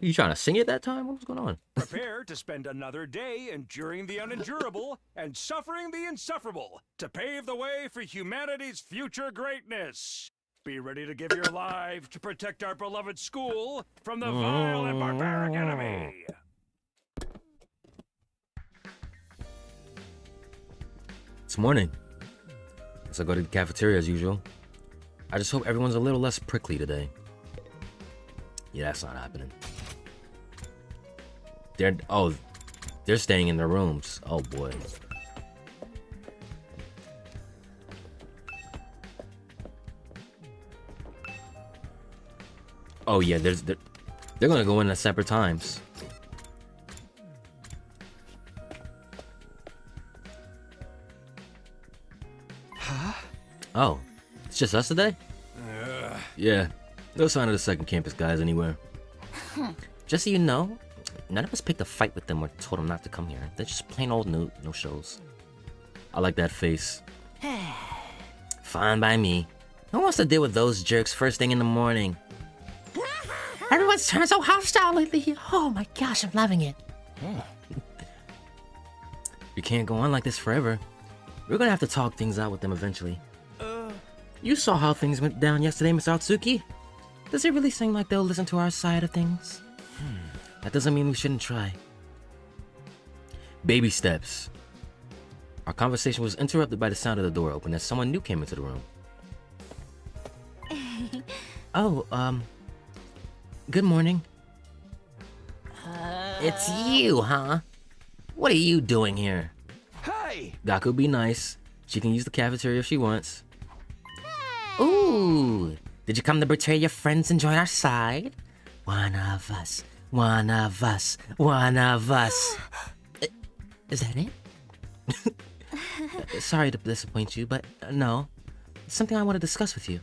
You trying to sing it that time? What was going on? Prepare to spend another day enduring the unendurable and suffering the insufferable to pave the way for humanity's future greatness. Be ready to give your lives to protect our beloved school from the vile and barbaric enemy. It's morning. So I go to the cafeteria as usual. I just hope everyone's a little less prickly today. Yeah, that's not happening. They're staying in their rooms. Oh boy. Oh yeah, they're gonna go in at separate times. Huh? Oh, it's just us today? Yeah, no sign of the second campus guys anywhere. Just so you know, none of us picked a fight with them or told them not to come here. They're just plain old no shows. I like that face. Fine by me. Who wants to deal with those jerks first thing in the morning? Everyone's turned so hostile lately. Oh my gosh, I'm loving it. We can't go on like this forever. We're gonna have to talk things out with them eventually. You saw how things went down yesterday, Miss Atsuki. Does it really seem like they'll listen to our side of things? That doesn't mean we shouldn't try. Baby steps. Our conversation was interrupted by the sound of the door open as someone new came into the room. Good morning. It's you, huh? What are you doing here? Hey! Gaku, be nice. She can use the cafeteria if she wants. Ooh! Did you come to betray your friends and join our side? One of us. One of us. One of us. Is that it? Sorry to disappoint you, but no. It's something I want to discuss with you.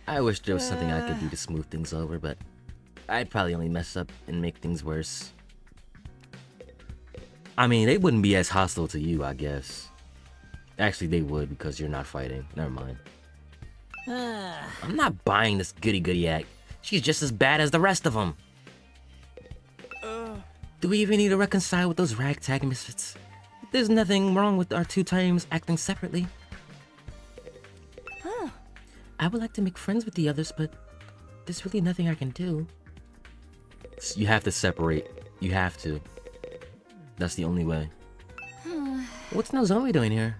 I wish there was something I could do to smooth things over, but I'd probably only mess up and make things worse. I mean, they wouldn't be as hostile to you, I guess. Actually, they would because you're not fighting. Never mind. I'm not buying this goody-goody act. She's just as bad as the rest of them. Do we even need to reconcile with those ragtag misfits? There's nothing wrong with our 2 times acting separately. I would like to make friends with the others, but there's really nothing I can do. You have to separate. You have to. That's the only way. What's Nozomi doing here?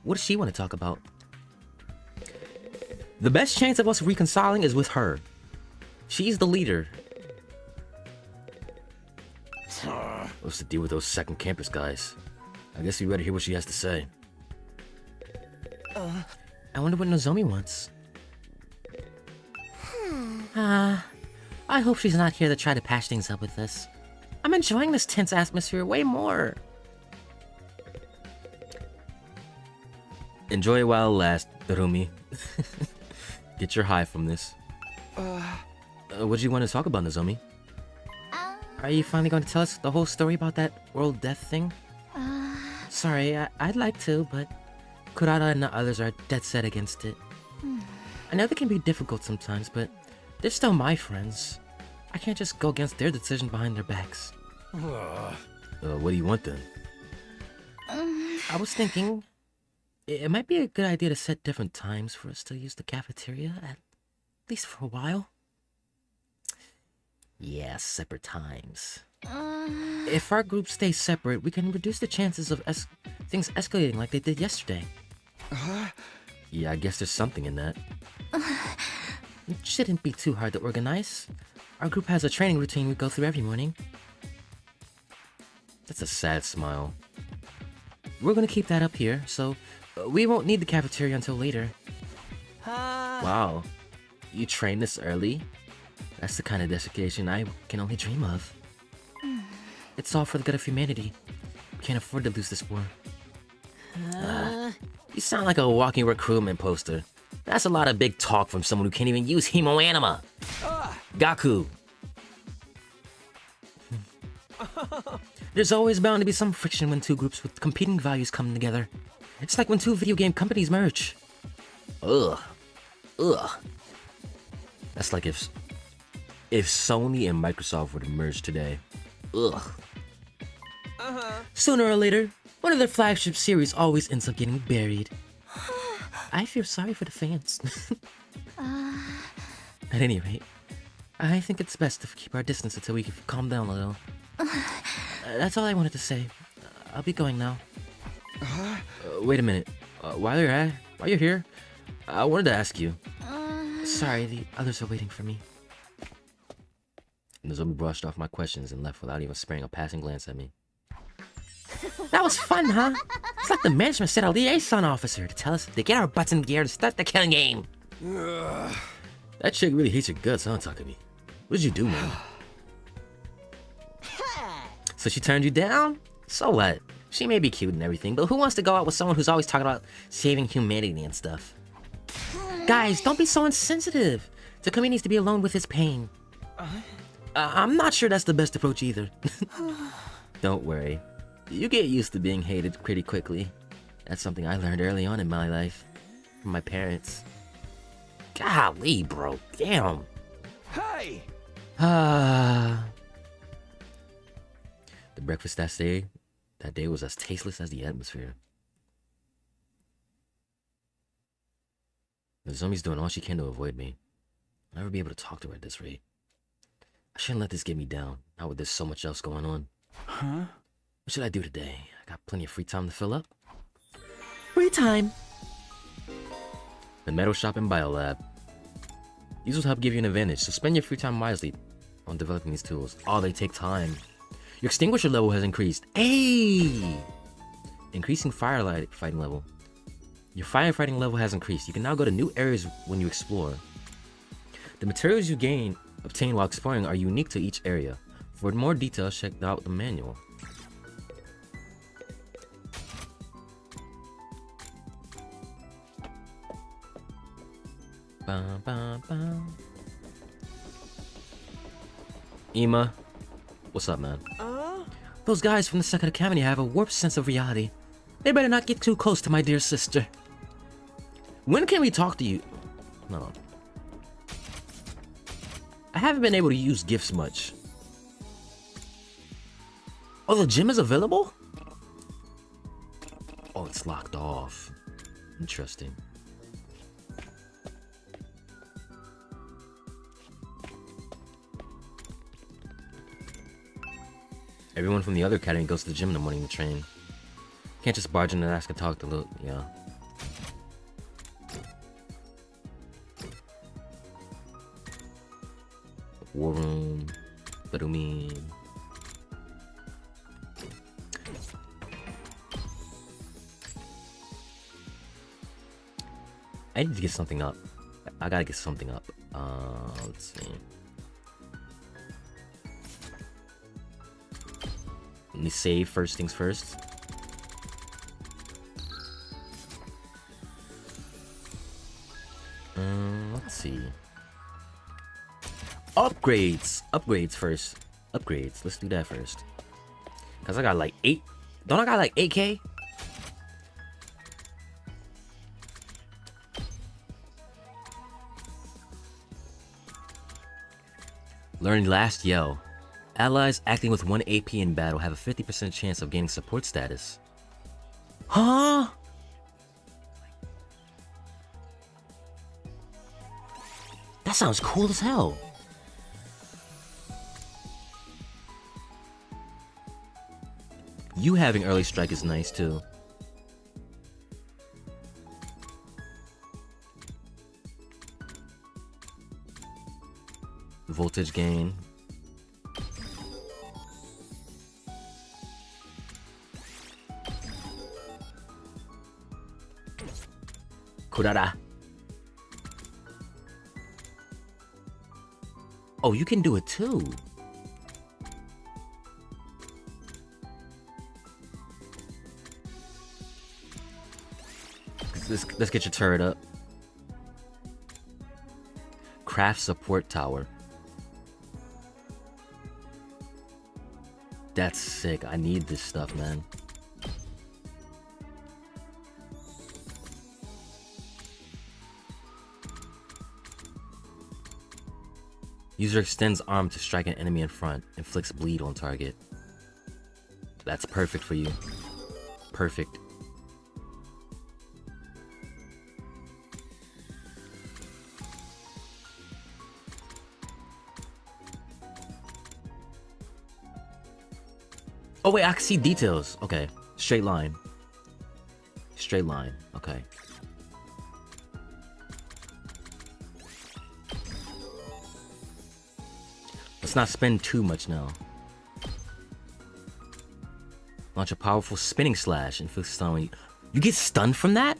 What does she want to talk about? The best chance of us reconciling is with her. She's the leader. What's the deal with those second campus guys? I guess we better hear what she has to say. I wonder what Nozomi wants. I hope she's not here to try to patch things up with us. I'm enjoying this tense atmosphere way more. Enjoy it while it lasts, Darumi. Get your high from this. What do you want to talk about, Nozomi? Are you finally going to tell us the whole story about that world death thing? Sorry, I'd like to, but Kurata and the others are dead set against it. I know they can be difficult sometimes, but they're still my friends. I can't just go against their decision behind their backs. What do you want then? I was thinking, it might be a good idea to set different times for us to use the cafeteria, at least for a while. Yeah, separate times. If our groups stay separate, we can reduce the chances of things escalating like they did yesterday. Yeah, I guess there's something in that. It shouldn't be too hard to organize. Our group has a training routine we go through every morning. That's a sad smile. We're gonna keep that up here, so we won't need the cafeteria until later. Wow, you train this early? That's the kind of dedication I can only dream of. It's all for the good of humanity. We can't afford to lose this war. You sound like a walking recruitment poster. That's a lot of big talk from someone who can't even use Hemoanima. Gaku. There's always bound to be some friction when 2 groups with competing values come together. It's like when 2 video game companies merge. Ugh. That's like if Sony and Microsoft were to merge today. Ugh. Sooner or later, one of their flagship series always ends up getting buried. I feel sorry for the fans. At any rate, I think it's best to keep our distance until we can calm down a little. That's all I wanted to say. I'll be going now. Wait a minute. While you're here, I wanted to ask you. Sorry, the others are waiting for me. Nozomi brushed off my questions and left without even sparing a passing glance at me. That was fun, huh? It's like the management sent a liaison officer to tell us to get our butts in gear to start the killing game. That chick really hates your guts, huh, Takumi? What did you do, man? So she turned you down? So what? She may be cute and everything, but who wants to go out with someone who's always talking about saving humanity and stuff? Guys, don't be so insensitive. Takumi needs to be alone with his pain. I'm not sure that's the best approach either. Don't worry. You get used to being hated pretty quickly. That's something I learned early on in my life. From my parents. Golly, bro. Damn. Hey! The breakfast that day was as tasteless as the atmosphere. Nozomi's doing all she can to avoid me. I'll never be able to talk to her at this rate. I shouldn't let this get me down, not with there's so much else going on. What should I do today? I got plenty of free time to fill up. Free time! The metal shop and biolab. These will help give you an advantage, so spend your free time wisely on developing these tools. Oh, they take time. Your extinguisher level has increased. Hey! Increasing firefighting level. Your firefighting level has increased. You can now go to new areas when you explore. The materials you obtain while exploring are unique to each area. For more details, check out the manual. Bum, bum, bum. Ima, what's up, man? Those guys from the Second Academy have a warped sense of reality. They better not get too close to my dear sister. When can we talk to you? No. I haven't been able to use gifts much. Oh, the gym is available? Oh, it's locked off. Interesting. Everyone from the other academy goes to the gym in the morning to train. Can't just barge in and ask to talk to little, yeah. War room, Bedumin. I need to get something up. I gotta get something up. Let's see. Let me save first things first. Let's see. Upgrades! Upgrades first. Upgrades. Let's do that first. Cause I got like 8. Don't I got like 8K? Learn last yell. Allies acting with 1 AP in battle have a 50% chance of gaining support status. Huh? That sounds cool as hell. You having early strike is nice too. Voltage gain. Kurara. Oh, you can do it too. Let's get your turret up. Craft support tower. That's sick. I need this stuff, man. User extends arm to strike an enemy in front. Inflicts bleed on target. That's perfect for you. Perfect. Oh wait, I can see details. Okay. Straight line. Straight line. Okay. Let's not spend too much now. Launch a powerful spinning slash. Inflict stun when you get stunned from that?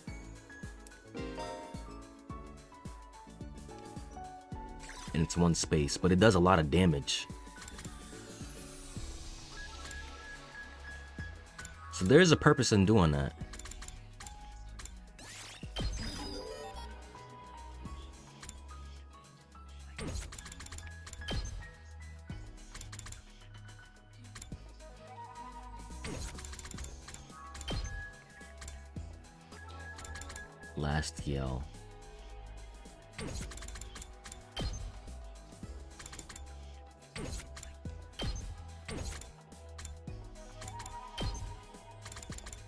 And it's one space, but it does a lot of damage. So there's a purpose in doing that. Last yell.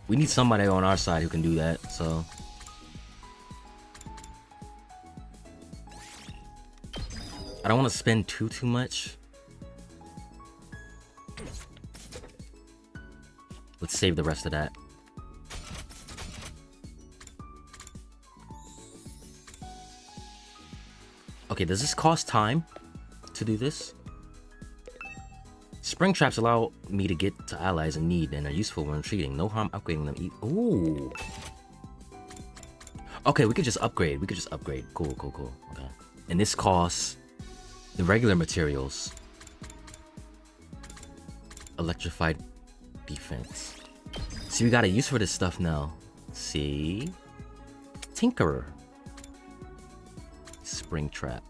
We need somebody on our side who can do that, so. I don't want to spend too much. Let's save the rest of that. Okay, does this cost time to do this? Spring traps allow me to get to allies in need and are useful when retreating. No harm upgrading them. Ooh. Okay, we could just upgrade. We could just upgrade. Cool, cool, cool. Okay. And this costs the regular materials. Electrified defense. See, we got a use for this stuff now. See? Tinkerer. Spring trap.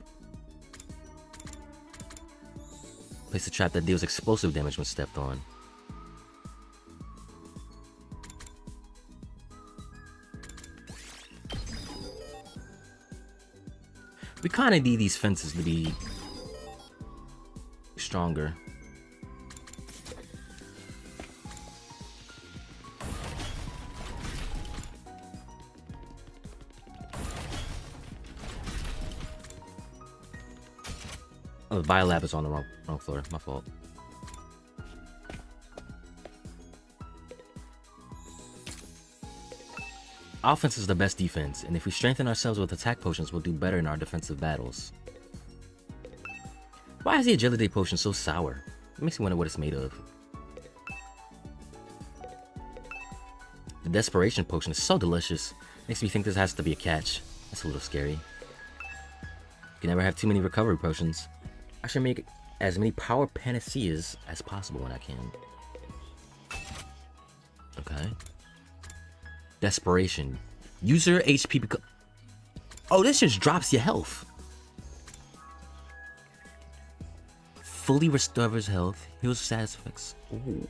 Place a trap that deals explosive damage when stepped on. We kind of need these fences to be stronger. Oh, the biolab is on the wrong floor. My fault. Offense is the best defense, and if we strengthen ourselves with attack potions, we'll do better in our defensive battles. Why is the agility potion so sour? It makes me wonder what it's made of. The desperation potion is so delicious. Makes me think this has to be a catch. That's a little scary. You can never have too many recovery potions. I should make as many power panaceas as possible when I can. Okay. Desperation. User HP becomes... Oh, this just drops your health. Fully restores health. Heals status effects. Ooh.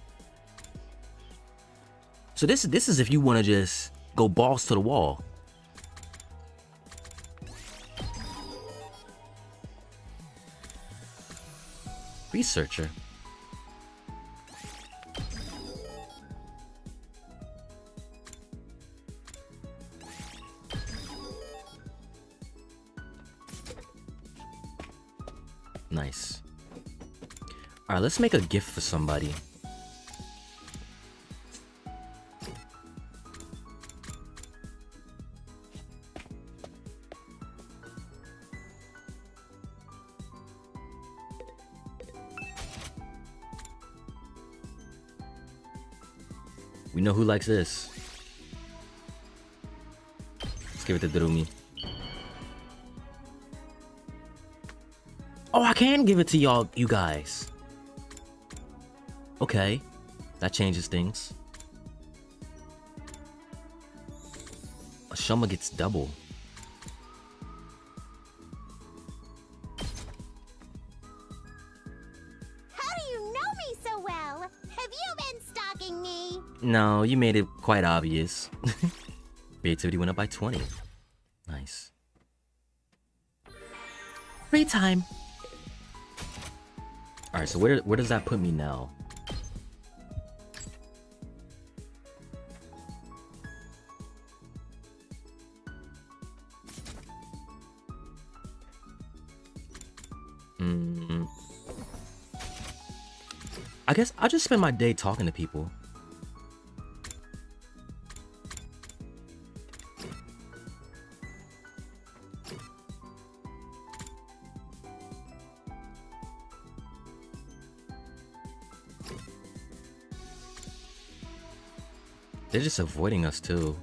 So this is if you want to just go balls to the wall. Researcher. Nice. Alright, let's make a gift for somebody. We know who likes this. Let's give it to Drumi. Oh, I can give it to y'all, you guys. Okay, that changes things. Shoma gets double. How do you know me so well? Have you been stalking me? No, you made it quite obvious. Creativity went up by 20. Nice. Free time. Alright, so where does that put me now? I guess I'll just spend my day talking to people. They're just avoiding us too.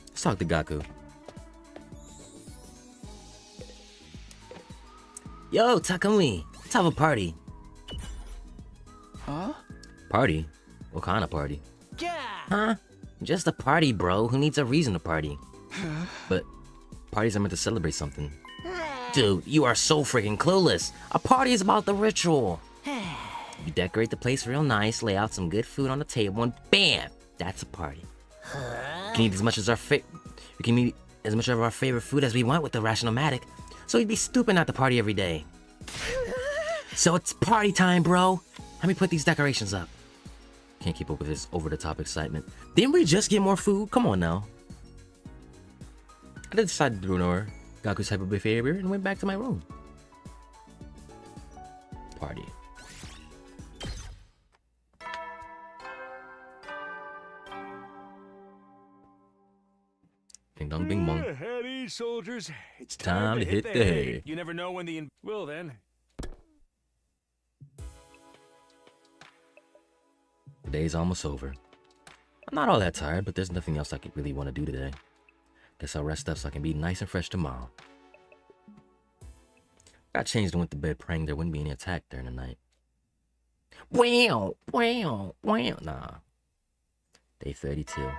Let's talk to Gaku. Yo, Takumi, let's have a party. Huh? Party? What kind of party? Yeah. Huh? Just a party, bro. Who needs a reason to party? But parties are meant to celebrate something. Dude, you are so freaking clueless. A party is about the ritual. You decorate the place real nice, lay out some good food on the table, and bam! That's a party. We can eat as much as we can eat as much of our favorite food as we want with the Rational-matic. So we'd be stupid not to party every day. So it's party time, bro. Let me put these decorations up. Can't keep up with this over-the-top excitement. Didn't we just get more food? Come on now. I decided to ignore Gaku's hyper behavior and went back to my room. Party. Ding dong, bing bong. At ease, soldiers. It's Time to hit the hay. You never know when the well then. The day's almost over. I'm not all that tired, but there's nothing else I could really want to do today. Guess I'll rest up so I can be nice and fresh tomorrow. Got changed and went to bed praying there wouldn't be any attack during the night. Wow, wow, wow. Nah. Day 32. Up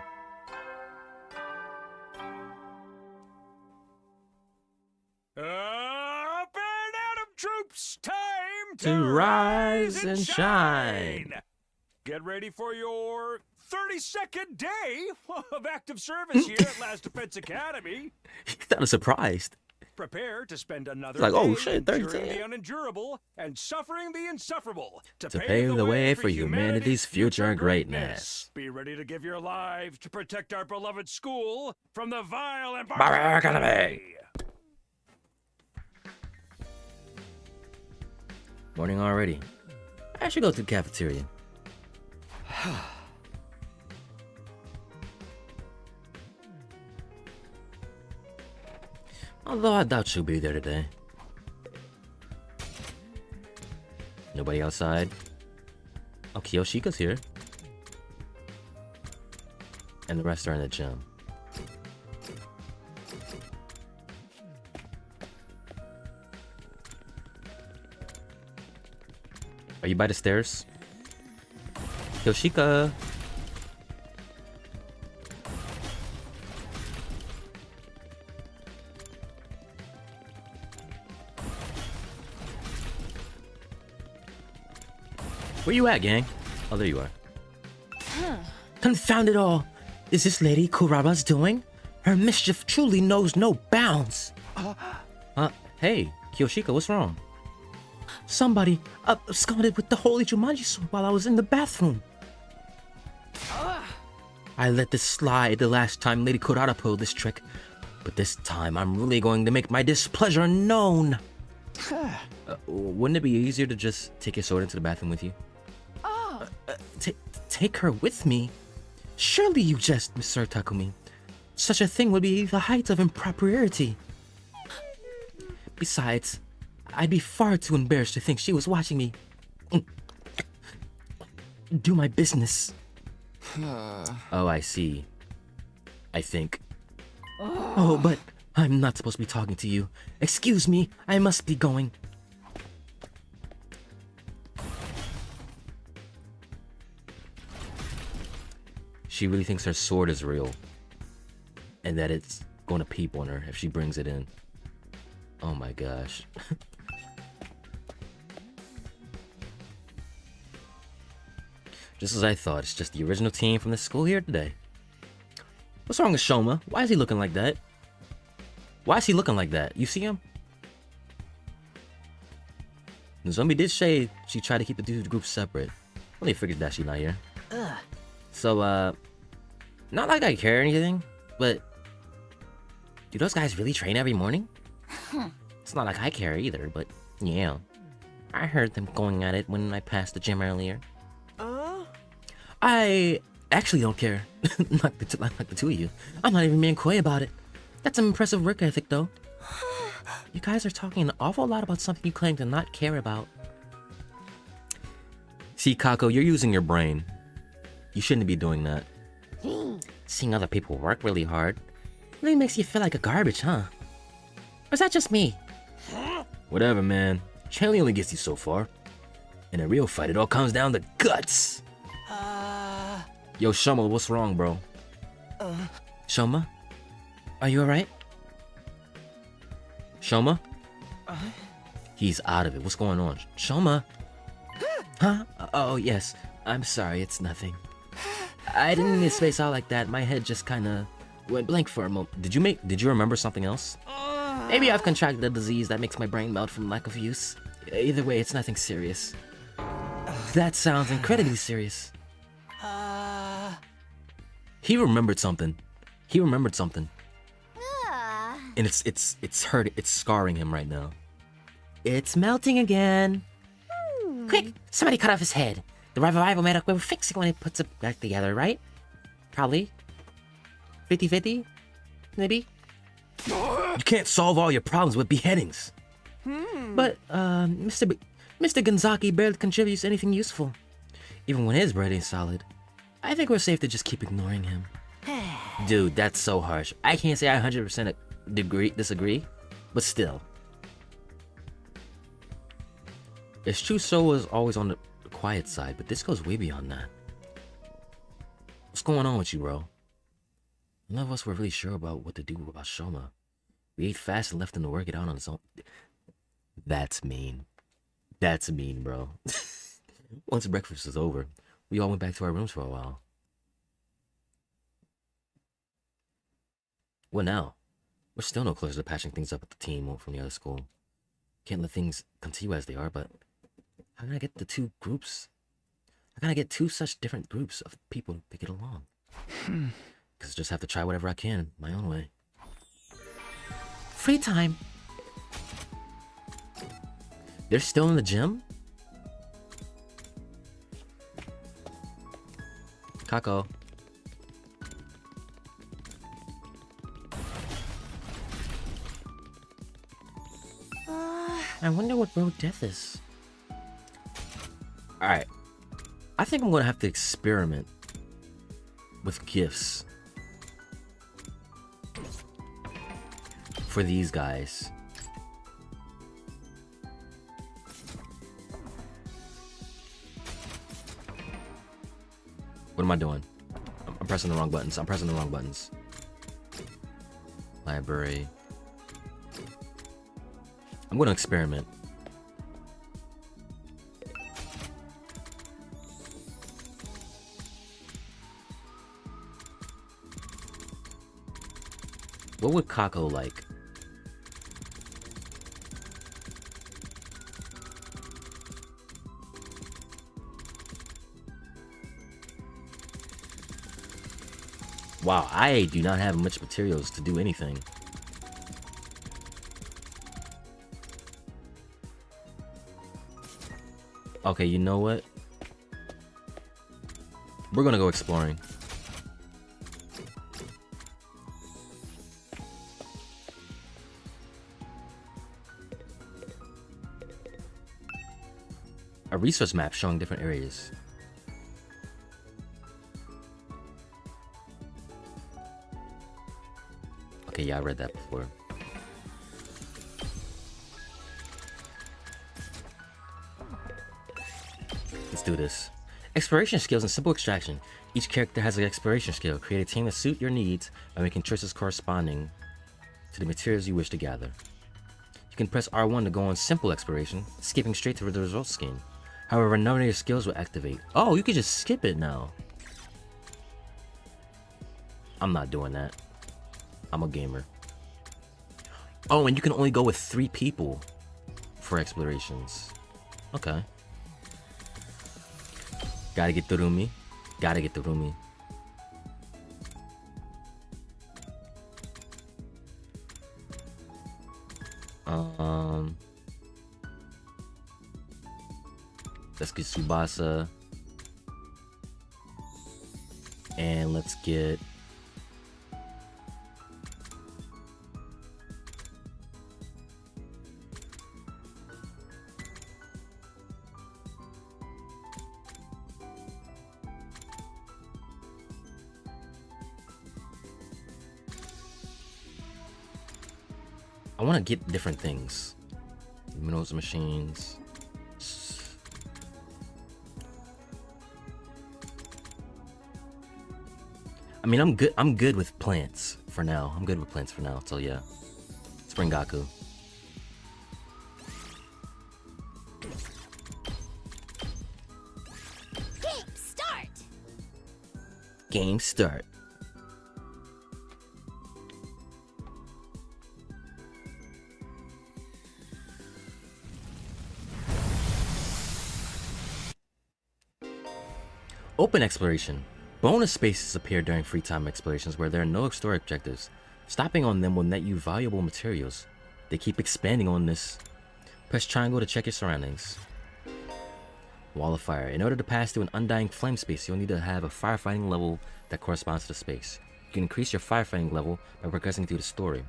and Adam troops, time To rise and shine. Get ready for your 32nd day of active service here at Last Defense Academy. He sounded surprised. Prepare to spend another Like, day oh, shit, enduring 30. the unendurable and suffering the insufferable To pave the way for humanity's future greatness. Be ready to give your lives to protect our beloved school from the vile and Barbaric enemy. Morning already. I should go to the cafeteria. Although I doubt she'll be there today. Nobody outside. Oh, Kiyoshika's here. And the rest are in the gym. Are you by the stairs? Kiyoshika! Where you at, gang? Oh, there you are. Confound it all! Is this lady Kurara's doing? Her mischief truly knows no bounds! Hey, Kiyoshika, what's wrong? Somebody absconded with the holy Jumanji sword while I was in the bathroom. I let this slide the last time Lady Kurara pulled this trick, but this time I'm really going to make my displeasure known. Wouldn't it be easier to just take your sword into the bathroom with you? Take her with me? Surely you jest, Mr. Takumi. Such a thing would be the height of impropriety. Besides, I'd be far too embarrassed to think she was watching me do my business. Oh, I see. I think. Oh, but I'm not supposed to be talking to you. Excuse me, I must be going. She really thinks her sword is real. And that it's going to peep on her if she brings it in. Oh my gosh. Just as I thought, it's just the original team from the school here today. What's wrong with Shoma? Why is he looking like that? Why is he looking like that? You see him? The zombie did say she tried to keep the two groups separate. Well, they figured that she's not here. So, not like I care or anything, but do those guys really train every morning? It's not like I care either, but yeah. I heard them going at it when I passed the gym earlier. I actually don't care. Like the two of you. I'm not even being coy about it. That's an impressive work ethic, though. You guys are talking an awful lot about something you claim to not care about. See, Kako, you're using your brain. You shouldn't be doing that. Seeing other people work really hard really makes you feel like a garbage, huh? Or is that just me? Whatever, man. Training only gets you so far. In a real fight, it all comes down to guts. Yo, Shoma, what's wrong, bro? Shoma? Are you alright? Shoma? He's out of it. What's going on? Shoma? Huh? Oh, yes. I'm sorry, it's nothing. I didn't mean to space out like that. My head just kinda went blank for a moment. Did you remember something else? Maybe I've contracted a disease that makes my brain melt from lack of use. Either way, it's nothing serious. That sounds incredibly serious. He remembered something. And it's hurt. It's scarring him right now. It's melting again. Quick, somebody cut off his head. The revival medic will fix it when it puts it back together, right? Probably. 50-50? Maybe? You can't solve all your problems with beheadings. But, Mr. Gonzaki barely contributes anything useful. Even when his bread ain't solid. I think we're safe to just keep ignoring him. Dude, that's so harsh. I can't say I 100% disagree, but still. It's true So was always on the quiet side, but this goes way beyond that. What's going on with you, bro? None of us were really sure about what to do about Shoma. We ate fast and left him to work it out on his own. That's mean. That's mean, bro. Once breakfast was over, we all went back to our rooms for a while. What now? We're still no closer to patching things up with the team from the other school. Can't let things continue as they are, but how can I get the two groups? How can I get two such different groups of people to get along? Because I just have to try whatever I can, my own way. Free time! They're still in the gym? Kako. I wonder what road death is. Alright. I think I'm gonna have to experiment with gifts for these guys. What am I doing? I'm pressing the wrong buttons. I'm pressing the wrong buttons. Library. I'm gonna experiment. What would Kako like? Wow, I do not have much materials to do anything. Okay, you know what? We're gonna go exploring. A resource map showing different areas. Okay, yeah, I read that before. Let's do this. Exploration skills and simple extraction. Each character has an exploration skill. Create a team that suit your needs by making choices corresponding to the materials you wish to gather. You can press R1 to go on simple exploration, skipping straight to the results screen. However, none of your skills will activate. Oh, you can just skip it now. I'm not doing that. I'm a gamer. Oh, and you can only go with 3 people for explorations. Okay. Gotta get the Rumi. Gotta get the Rumi. Let's get Tsubasa. And let's get... I want to get different things. Minerals, machines. I mean, I'm good. I'm good with plants for now. I'm good with plants for now. So yeah, Springaku. Game start! Game start. Open exploration. Bonus spaces appear during free time explorations where there are no story objectives. Stopping on them will net you valuable materials. They keep expanding on this. Press triangle to check your surroundings. Wall of fire. In order to pass through an undying flame space, you'll need to have a firefighting level that corresponds to the space. You can increase your firefighting level by progressing through the story.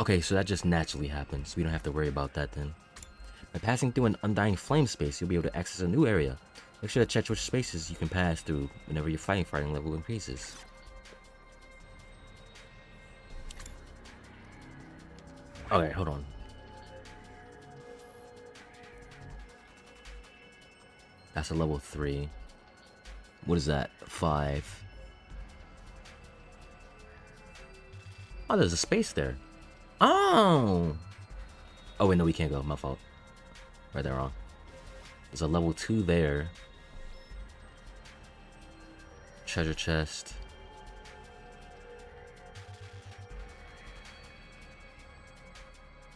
Okay, so that just naturally happens. We don't have to worry about that then. By passing through an undying flame space, you'll be able to access a new area. Make sure to check which spaces you can pass through whenever your fighting level increases. Okay, hold on. That's a level 3. What is that? 5. Oh, there's a space there. Oh! Oh, wait, no, we can't go. My fault. Right there, wrong. There's a level 2 there. Treasure chest.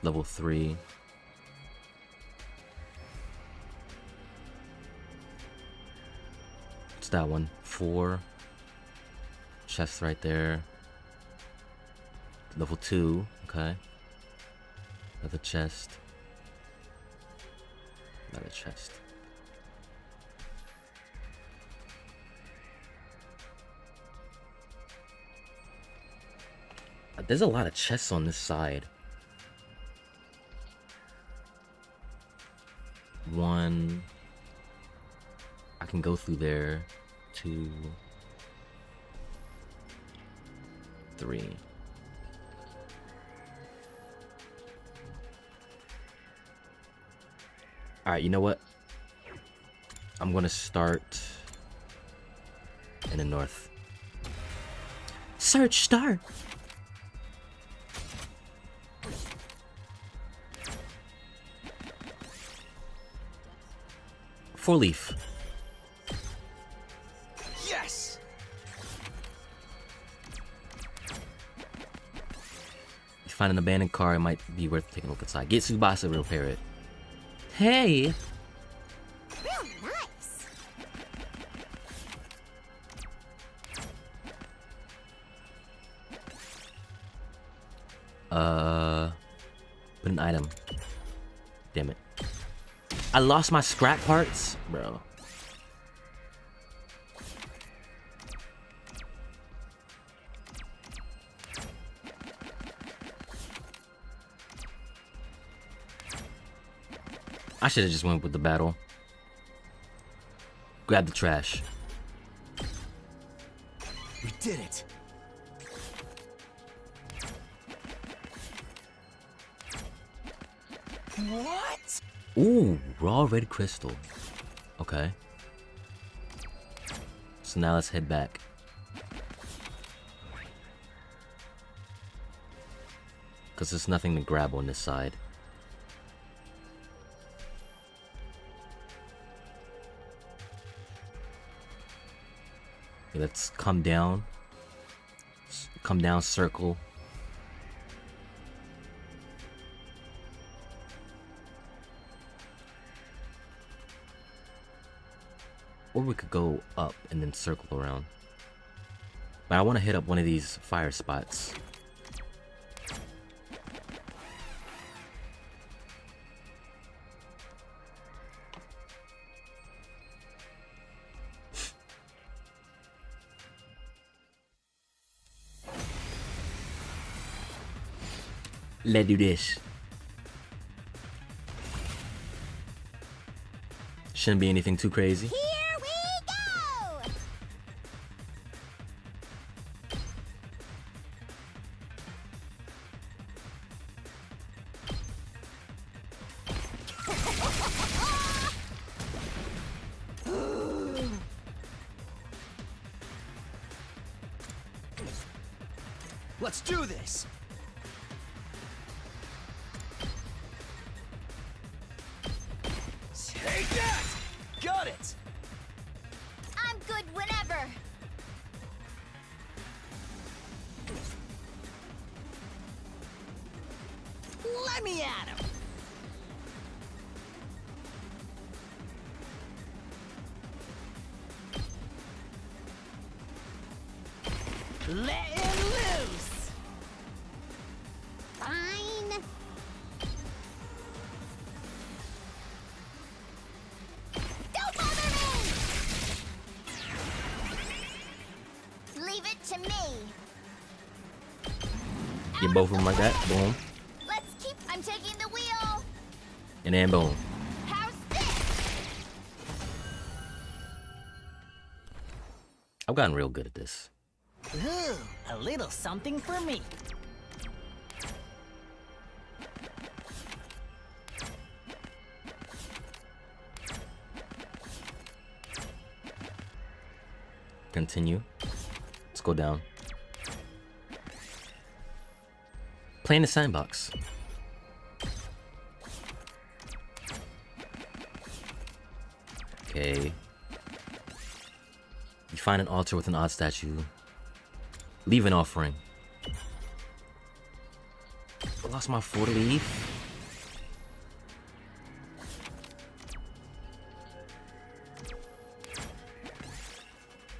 Level 3. What's that one? 4. Chest right there. Level 2. Okay. Another chest. Another chest. There's a lot of chests on this side. 1. I can go through there. 2. 3. Alright, you know what? I'm gonna start in the north. Search start! 4-leaf. Yes! You find an abandoned car, it might be worth taking a look inside. Get Tsubasa to repair it. Hey! Real nice. Put an item. Damn it. I lost my scrap parts? Bro. I should have just went with the battle. Grab the trash. We did it. What? Ooh, raw red crystal. Okay. So now let's head back. Because there's nothing to grab on this side. Okay, let's come down. Come down, circle. Or we could go up and then circle around. But I want to hit up one of these fire spots. Let's do this. Shouldn't be anything too crazy. Here we go! Let's do this. Take that! Got it! I'm good whenever. Let me at him! Let him loose! Fine. Don't bother me! Leave it to me. Get both of them like that. Boom. Let's keep. I'm taking the wheel. And then boom. How's this? I've gotten real good at this. Ooh, a little something for me. Continue. Let's go down. Play in the sandbox. Okay. You find an altar with an odd statue. Leave an offering. I lost my 4-leaf.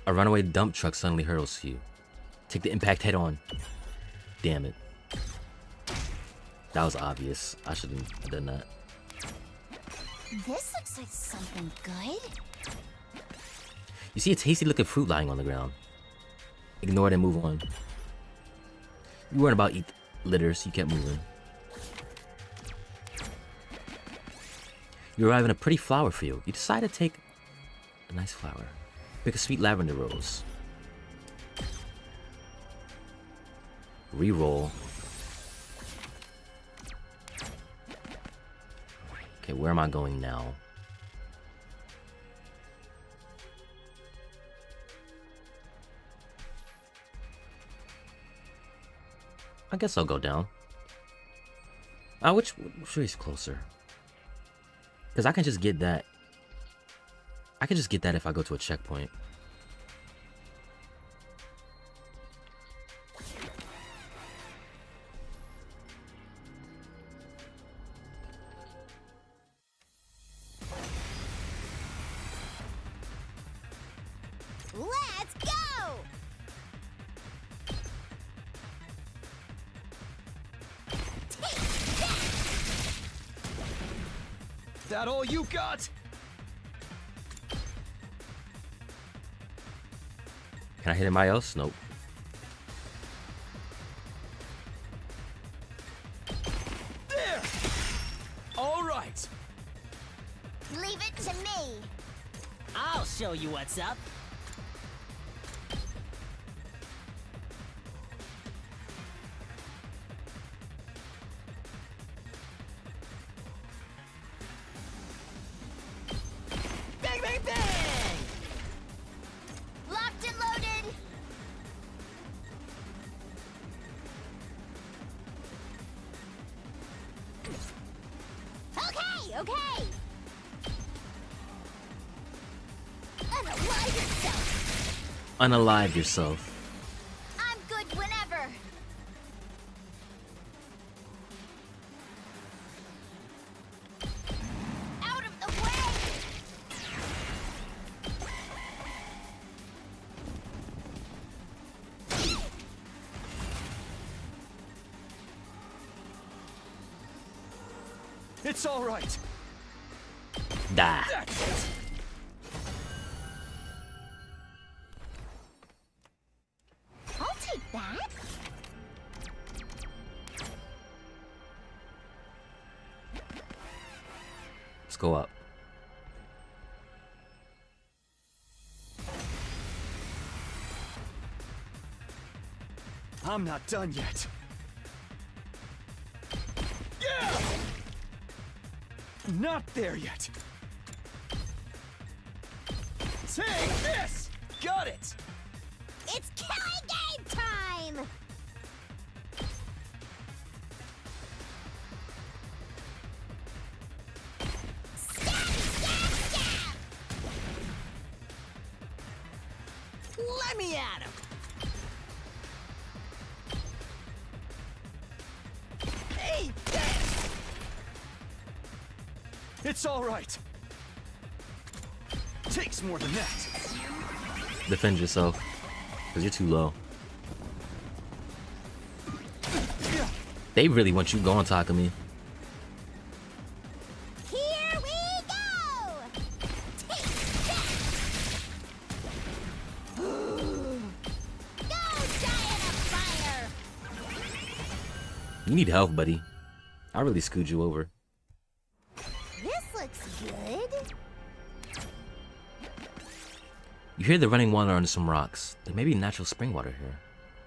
A runaway dump truck suddenly hurtles you. Take the impact head on. Damn it. That was obvious. I shouldn't have done that. This looks like something good. You see a tasty looking fruit lying on the ground. Ignore it and move on. You weren't about to eat litter, so you kept moving. You arrive in a pretty flower field. You decide to take a nice flower. Pick a sweet lavender rose. Reroll. Okay, where am I going now? I guess I'll go down. Which way is closer? Because I can just get that. I can just get that if I go to a checkpoint. Let's go! That all you got? Can I hit anybody else? Nope. There! All right. Leave it to me. I'll show you what's up. Bang, bang, bang! Locked and loaded. Okay. Unalive yourself. Unalive yourself. I'm good whenever. Out of the way. It's all right. Die. That's it. I'll take that. Let's go up. I'm not done yet. Yeah! Not there yet. Take this! Got it! It's killing game time. Stab, stab, stab. Let me at him! Eat this! It's all right. Takes more than that. Defend yourself. Because you're too low. They really want you gone, Takumi. Here we go. Take that. Go die in a fire. You need help, buddy. I really screwed you over. This looks good. You hear the running water under some rocks. There may be natural spring water here.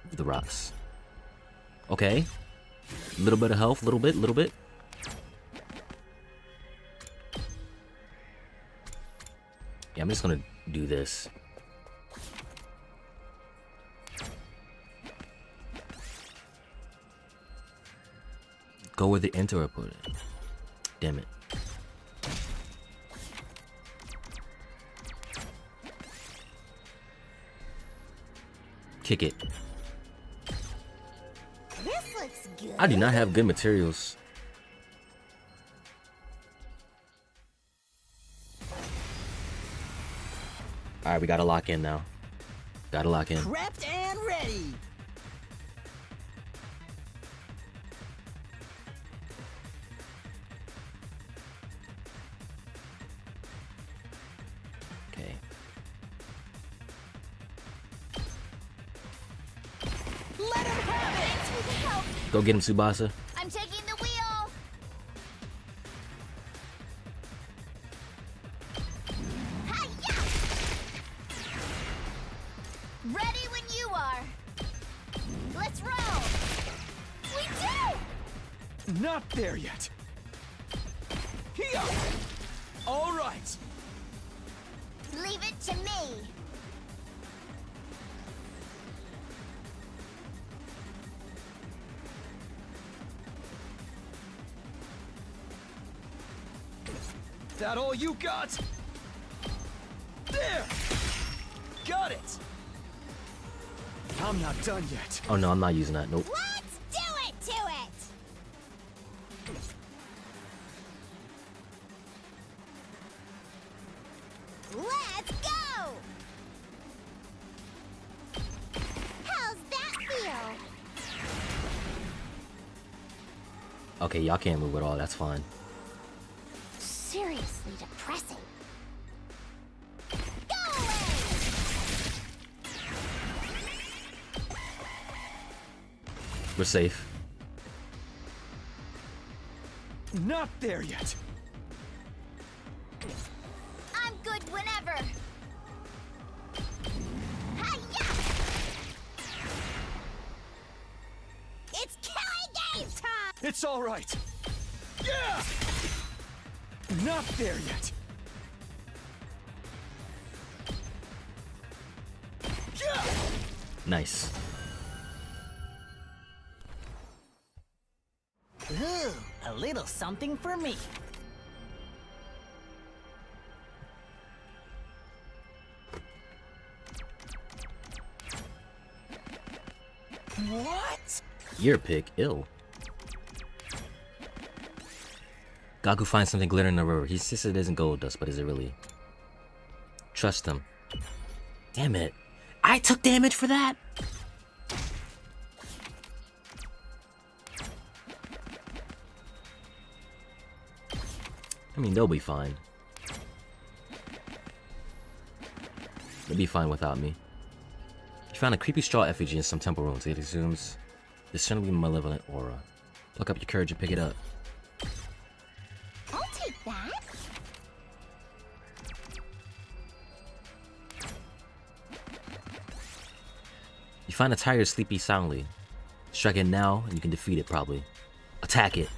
Move the rocks. Okay. A little bit of health, little bit. Yeah, I'm just gonna do this. Go where the enter or put it. Damn it. Kick it. This looks good. I do not have good materials. Alright, we gotta lock in now. Gotta lock in. Prepped and ready. Okay. Let him have it. Thanks for the help. Go get him, Tsubasa. I'm taking the wheel. Hi-ya! Ready when you are. Let's roll. We do. Not there yet. Here. All right. Leave it to me. That all you got? There. Got it. I'm not done yet. Oh no, I'm not using that. Nope. Let's do it to it. Let's go. How's that feel? Okay, y'all can't move at all. That's fine. Seriously depressing. Go away! We're safe. Not there yet. I'm good whenever. Hi-ya! It's killing game time! It's all right. Yeah. Not there yet. Yeah. Nice. Ooh, a little something for me. What? Your pick, ill. Gaku finds something glittering in the river. He says it isn't gold dust, but is it really? Trust him. Damn it. I took damage for that? I mean, they'll be fine. They'll be fine without me. You found a creepy straw effigy in some temple ruins. It exudes discernibly malevolent aura. Pluck up your courage and pick it up. I'll take that. You find a tiger sleepy soundly. Strike it now and you can defeat it probably. Attack it.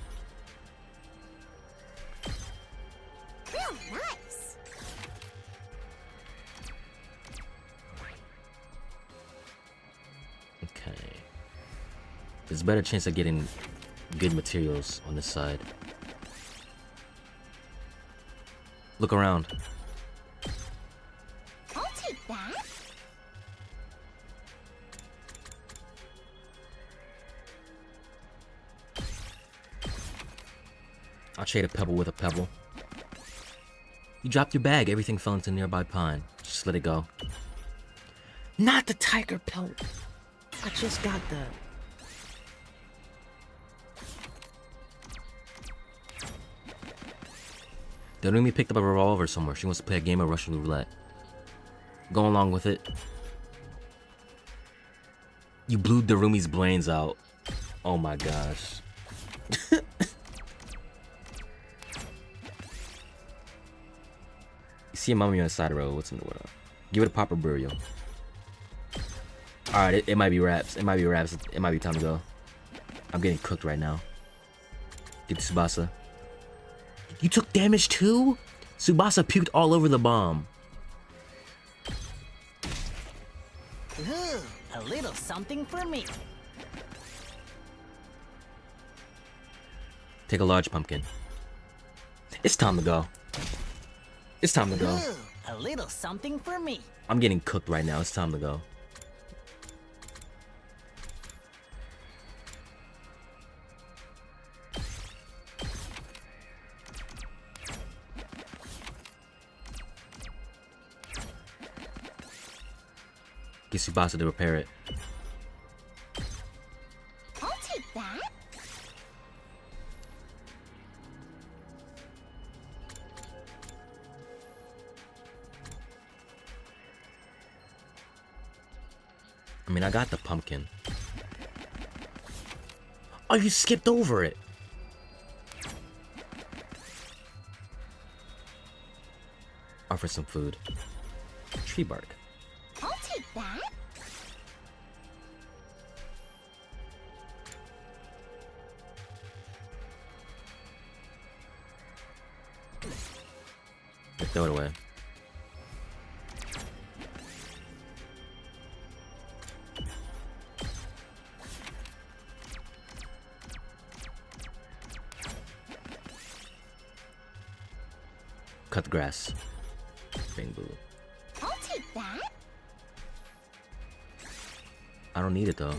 Real nice. Okay. There's a better chance of getting good materials on this side. Look around. I'll take that. I'll trade a pebble with a pebble. You dropped your bag. Everything fell into a nearby pond. Just let it go. Not the tiger pelt. I just got that. Dorumi picked up a revolver somewhere. She wants to play a game of Russian roulette. Go along with it. You blew Dorumi's brains out. Oh my gosh. You see a mummy on the side of the road. What's in the world? Give it a proper burial. Alright, it might be wraps. It might be wraps. It might be time to go. I'm getting cooked right now. Get to Tsubasa. You took damage too? Tsubasa puked all over the bomb. Ooh, a little something for me. Take a large pumpkin. It's time to go. It's time to go. Ooh, a little something for me. I'm getting cooked right now. It's time to go. Get Tsubasa to repair it. I'll take that. I mean, I got the pumpkin. Oh, you skipped over it. Offer some food. Tree bark. I'll take that. Throw it away. Cut the grass. Bamboo. I'll take that. I don't need it though.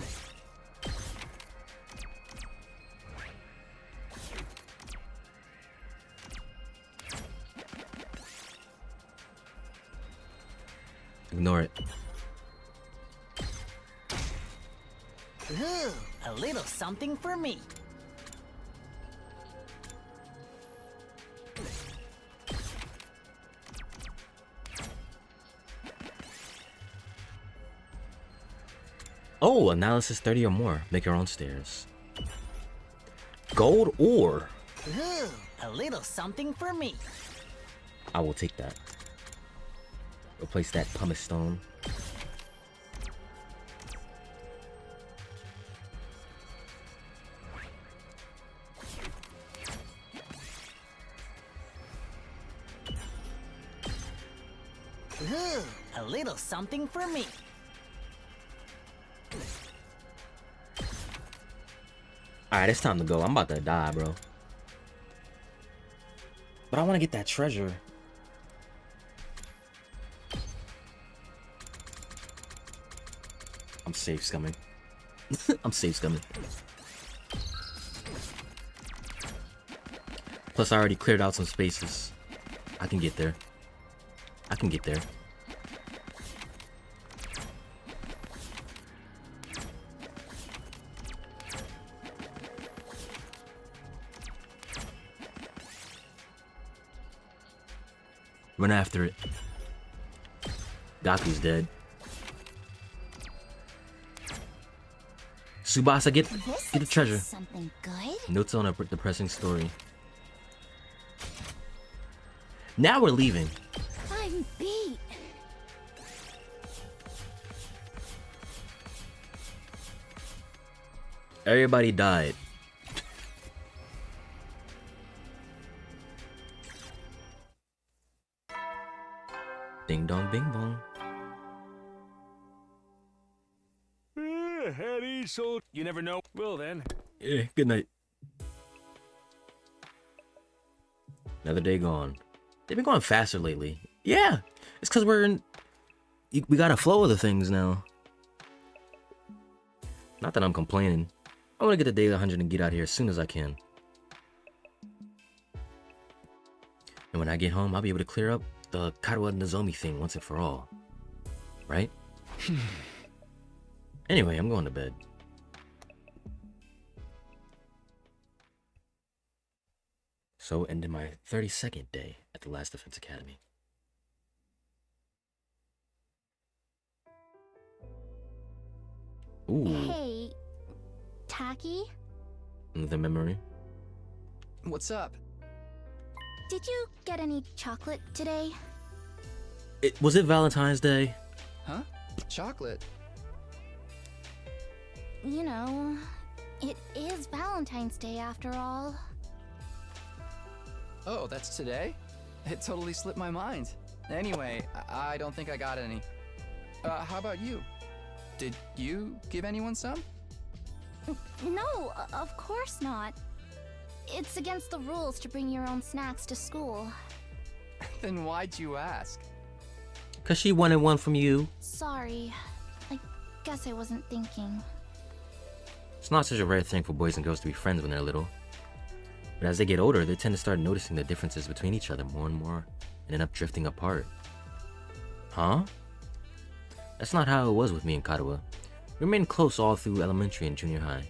Ignore it. Ooh, a little something for me. Oh, analysis 30 or more. Make your own stairs. Gold ore. Ooh, a little something for me. I will take that. Replace that pumice stone. Ooh, a little something for me. Alright, it's time to go. I'm about to die, bro. But I want to get that treasure. I'm safe scumming. I'm safe scumming. Plus, I already cleared out some spaces. I can get there. I can get there. Run after it. Gaku's dead. Tsubasa, get the treasure. Something good. Notes on a depressing story. Now we're leaving. I'm beat. Everybody died. Ding dong, bing bong. Heady, so you never know. Well then. Yeah, good night. Another day gone. They've been going faster lately. Yeah, it's because we're in. We got a flow of the things now. Not that I'm complaining. I want to get to day 100 and get out here as soon as I can. And when I get home, I'll be able to clear up the Karuwa Nozomi thing once and for all. Right? Anyway, I'm going to bed. So ended my 32nd day at the Last Defense Academy. Ooh, Hey, Taki, the memory. What's up? did you get any chocolate today? Was it Valentine's Day? Huh? Chocolate? You know, it is Valentine's Day after all. Oh, that's today? It totally slipped my mind. Anyway, I don't think I got any. How about you? Did you give anyone some? No, of course not. It's against the rules to bring your own snacks to school. Then why'd you ask? Cause she wanted one from you. Sorry. I guess I wasn't thinking. It's not such a rare thing for boys and girls to be friends when they're little. But as they get older, they tend to start noticing the differences between each other more and more, and end up drifting apart. Huh? That's not how it was with me and Katawa. We remained close all through elementary and junior high.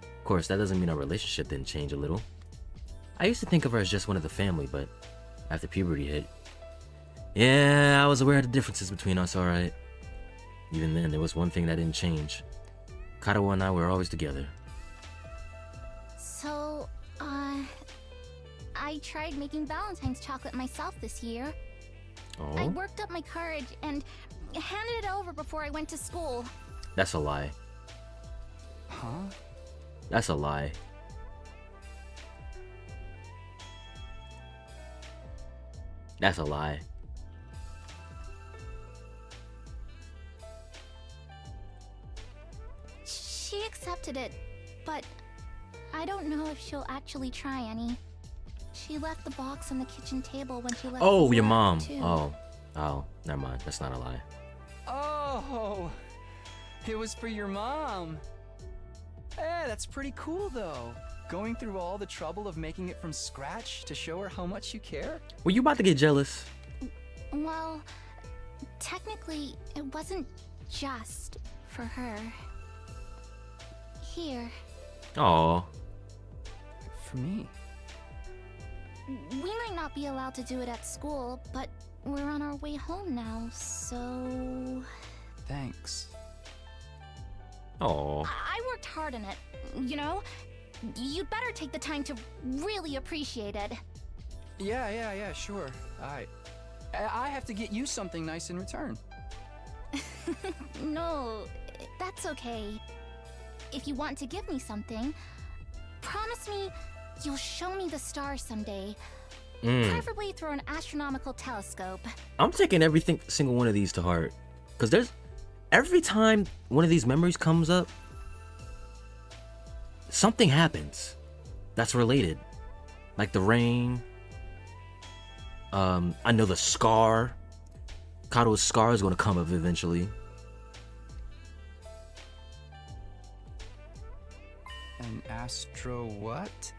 Of course, that doesn't mean our relationship didn't change a little. I used to think of her as just one of the family, but after puberty hit, yeah, I was aware of the differences between us, alright. Even then, there was one thing that didn't change. Katawa and I were always together. So, I tried making Valentine's chocolate myself this year. I Oh, worked up my courage and handed it over before I went to school. that's a lie. Huh? That's a lie. That's a lie. She accepted it, but I don't know if she'll actually try any. She left the box on the kitchen table when she left. Oh, the your flat, mom. too. Oh, never mind. That's not a lie. Oh, it was for your mom. Hey, that's pretty cool though. Going through all the trouble of making it from scratch to show her how much you care. Were you about to get jealous? Well, technically, it wasn't just for her. Here, Oh, For me. we might not be allowed to do it at school, but we're on our way home now, so... Thanks. oh. I worked hard on it, you know? You'd better take the time to really appreciate it. Yeah, sure. I have to get you something nice in return. No, that's okay. If you want to give me something, promise me you'll show me the stars someday. Preferably through an astronomical telescope. I'm taking everything, single one of these to heart. Because there's, every time one of these memories comes up, something happens that's related. Like the rain. I know the scar. Kato's scar is going to come up eventually. An astro what?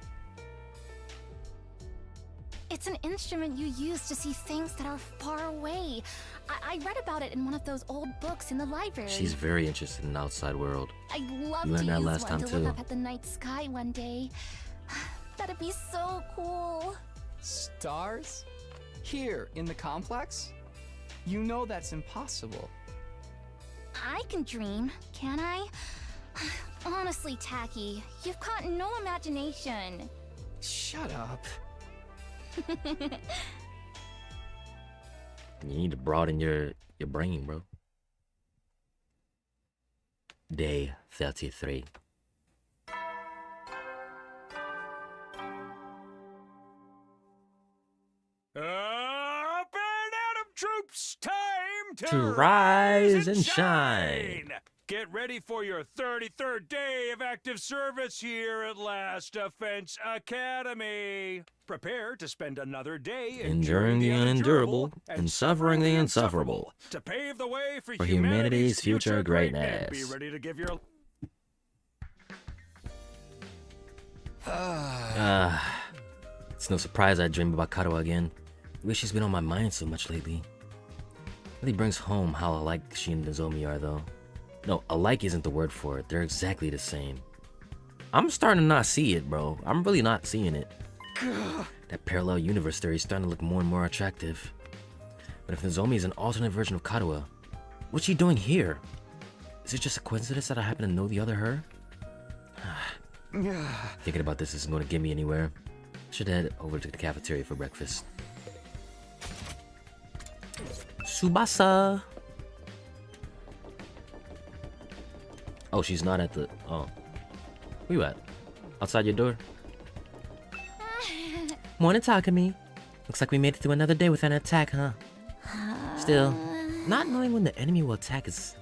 It's an instrument you use to see things that are far away. I read about it in one of those old books in the library. She's very interested in the outside world. I'd love You to learned that use last one time, to look too. up at the night sky one day. That'd be so cool. Stars? Here, in the complex? You know that's impossible. I can dream, can I? Honestly, Tacky, you've got no imagination. Shut up. You need to broaden your brain, bro. Day 33. Up and Atom troops, time To rise and shine. Get ready for your 33rd day of active service here at Last Defense Academy. Prepare to spend another day Enduring the unendurable and suffering the insufferable to pave the way for humanity's future greatness. Be ready to give your It's no surprise I dream about Katawa again. Wish she's been on my mind so much lately. Really brings home how alike she and Nozomi are, though. No, alike isn't the word for it. They're exactly the same. I'm starting to not see it, bro. I'm really not seeing it. That parallel universe theory is starting to look more and more attractive. But if Nozomi is an alternate version of Katawa, what's she doing here? Is it just a coincidence that I happen to know the other her? Thinking about this isn't going to get me anywhere. Should head over to the cafeteria for breakfast. Tsubasa! Oh, she's not at the... Oh. Where you at? Outside your door? Morning, Takumi. Looks like we made it through another day with an attack, huh? Still, not knowing when the enemy will attack is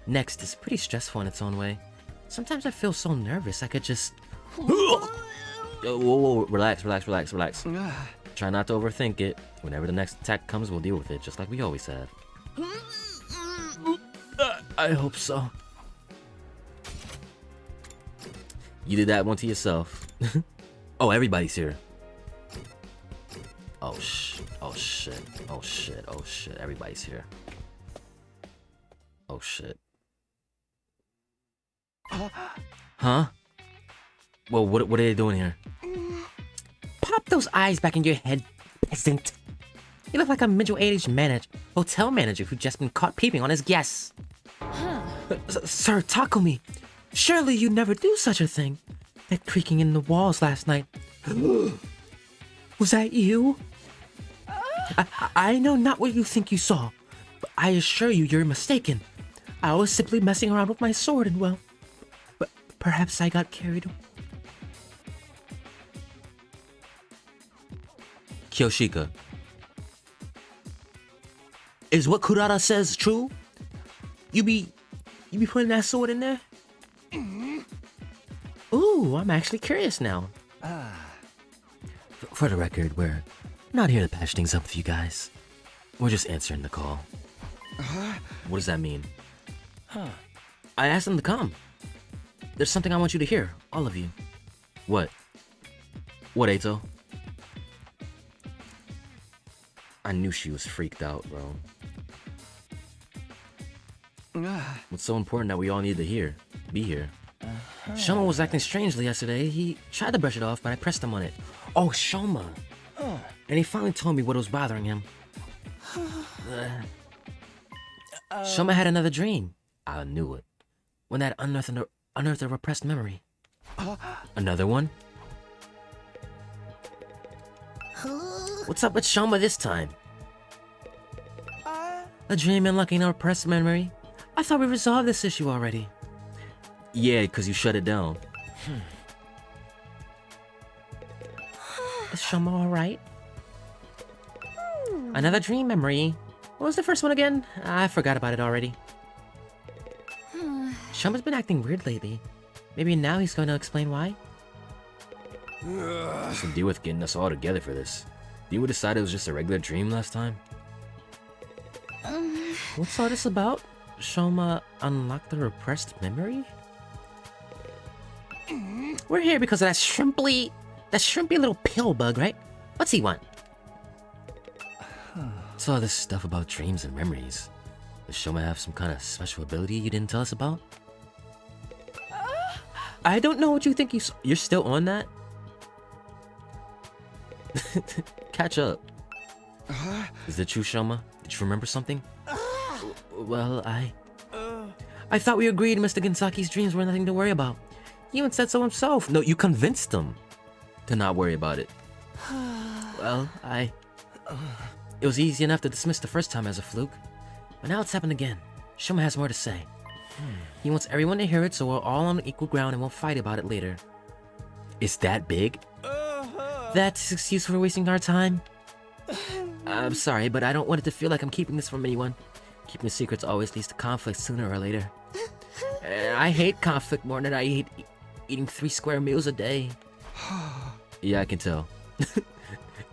next is pretty stressful in its own way. Sometimes I feel so nervous I could just... Whoa, relax. Try not to overthink it. Whenever the next attack comes, we'll deal with it, just like we always have. I hope so. You did that one to yourself. Oh, everybody's here. Oh shit, everybody's here. Oh, shit. Huh? Well, what are they doing here? Pop those eyes back in your head, peasant. You look like a middle-aged hotel manager who just been caught peeping on his guests. Sir Takumi, surely you never do such a thing. That creaking in the walls last night. Was that you? I know not what you think you saw, but I assure you you're mistaken. I was simply messing around with my sword and, well, perhaps I got carried away. Kyoshika. Is what Kurata says true? You be putting that sword in there? Ooh, I'm actually curious now. For the record, we're not here to patch things up with you guys. We're just answering the call. What does that mean? I asked them to come. There's something I want you to hear, all of you. What? What, Eito? I knew she was freaked out, bro. What's so important that we all need to be here? Shoma was acting strangely yesterday. He tried to brush it off, but I pressed him on it. Oh, Shoma. And he finally told me what was bothering him. Shoma had another dream. I knew it. When that unearthed a repressed memory. Another one? What's up with Shoma this time? A dream unlocking a repressed memory? I thought we resolved this issue already. Yeah, because you shut it down. Is Shoma alright? Another dream memory. What was the first one again? I forgot about it already. Shoma's been acting weird lately. Maybe now he's going to explain why? What's to deal with getting us all together for this? Didn't we decide it was just a regular dream last time? What's all this about? Shoma unlocked a repressed memory? We're here because of that shrimpy little pill bug, right? What's he want? What's all this stuff about dreams and memories? Does Shoma have some kind of special ability you didn't tell us about? I don't know what you think you're still on that? Catch up. Is it true, Shoma? Did you remember something? Well, I thought we agreed Mr. Gensaki's dreams were nothing to worry about. He even said so himself. No, you convinced him to not worry about it. Well, it was easy enough to dismiss the first time as a fluke. But now it's happened again. Shoma has more to say. He wants everyone to hear it so we're all on equal ground and we'll fight about it later. Is that big? That's excuse for wasting our time? I'm sorry, but I don't want it to feel like I'm keeping this from anyone. Keeping secrets always leads to conflict sooner or later. I hate conflict more than I hate eating 3 square meals a day. Yeah, I can tell.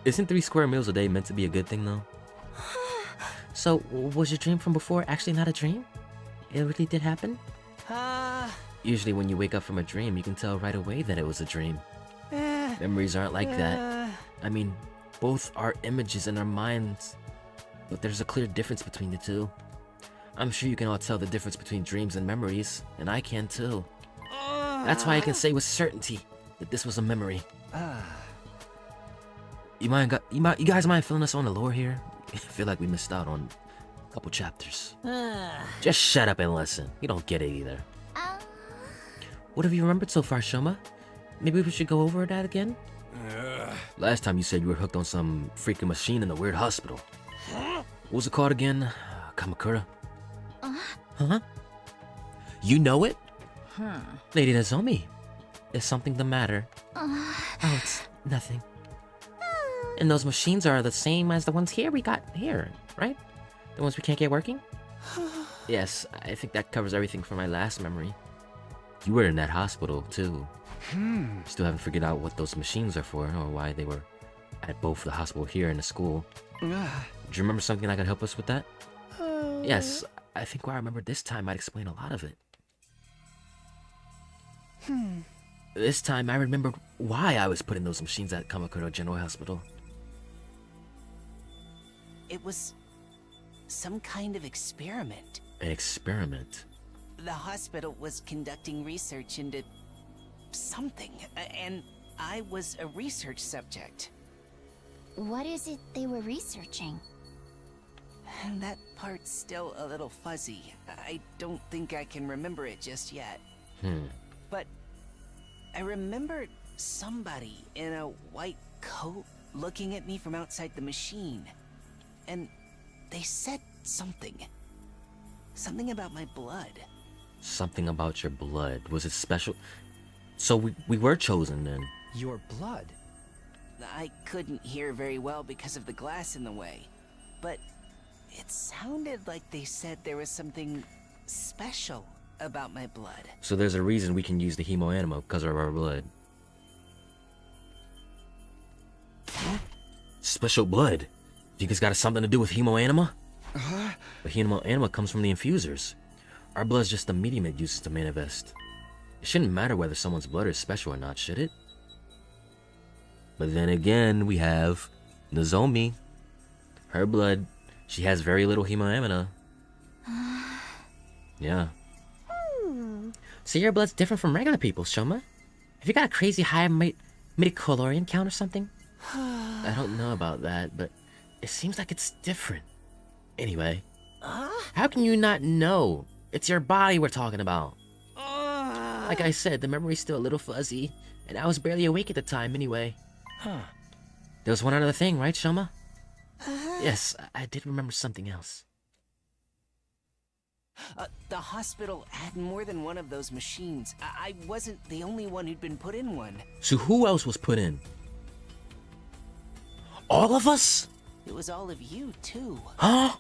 Isn't 3 square meals a day meant to be a good thing, though? So, was your dream from before actually not a dream? It really did happen? Usually when you wake up from a dream, you can tell right away that it was a dream. Memories aren't like that. I mean, both are images in our minds, but there's a clear difference between the two. I'm sure you can all tell the difference between dreams and memories, and I can too. That's why I can say with certainty that this was a memory. You guys mind filling us on the lore here? I feel like we missed out on a couple chapters. Just shut up and listen. You don't get it either. What have you remembered so far, Shoma? Maybe we should go over that again? Last time you said you were hooked on some freaking machine in the weird hospital. What was it called again? Kamakura? Huh? You know it? Lady Nozomi, is something the matter? Oh, it's nothing. And those machines are the same as the ones we got here, right? The ones we can't get working? Yes, I think that covers everything from my last memory. You were in that hospital, too. Still haven't figured out what those machines are for, or why they were at both the hospital here and the school. Do you remember something that could help us with that? Yes, I think what I remember this time might explain a lot of it. This time I remembered why I was putting those machines at Kamakura General Hospital. It was some kind of experiment. An experiment? The hospital was conducting research into something, and I was a research subject. What is it they were researching? That part's still a little fuzzy. I don't think I can remember it just yet. But I remember somebody in a white coat looking at me from outside the machine. And they said something. Something about my blood. Something about your blood. Was it special? So we were chosen then. Your blood? I couldn't hear very well because of the glass in the way. But it sounded like they said there was something special about my blood. So there's a reason we can use the hemoanima because of our blood. Special blood? Think it's got something to do with hemoanima? The hemoanima comes from the infusers. Our blood's just the medium it uses to manifest. It shouldn't matter whether someone's blood is special or not, should it? But then again, we have Nozomi. Her blood, she has very little hemoanima. Yeah. So your blood's different from regular people's, Shoma? Have you got a crazy high midichlorian count or something? I don't know about that, but it seems like it's different. Anyway, how can you not know? It's your body we're talking about. Like I said, the memory's still a little fuzzy, and I was barely awake at the time anyway. There was one other thing, right, Shoma? Yes, I did remember something else. The hospital had more than one of those machines. I wasn't the only one who'd been put in one. So who else was put in? All of us? It was all of you, too. Huh?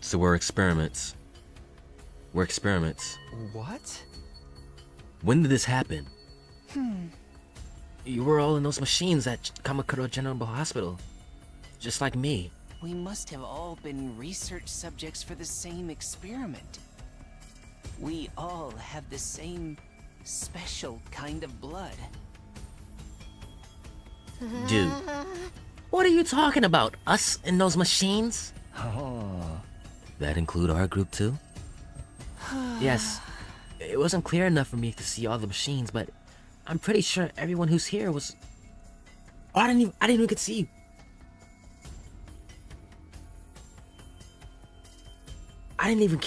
So we're experiments. We're experiments. What? When did this happen? You were all in those machines at Kamakura General Hospital. Just like me. We must have all been research subjects for the same experiment. We all have the same special kind of blood. Dude. What are you talking about? Us in those machines? That include our group too? Yes. It wasn't clear enough for me to see all the machines, but I'm pretty sure everyone who's here was... Oh, I didn't even get to see you. I didn't even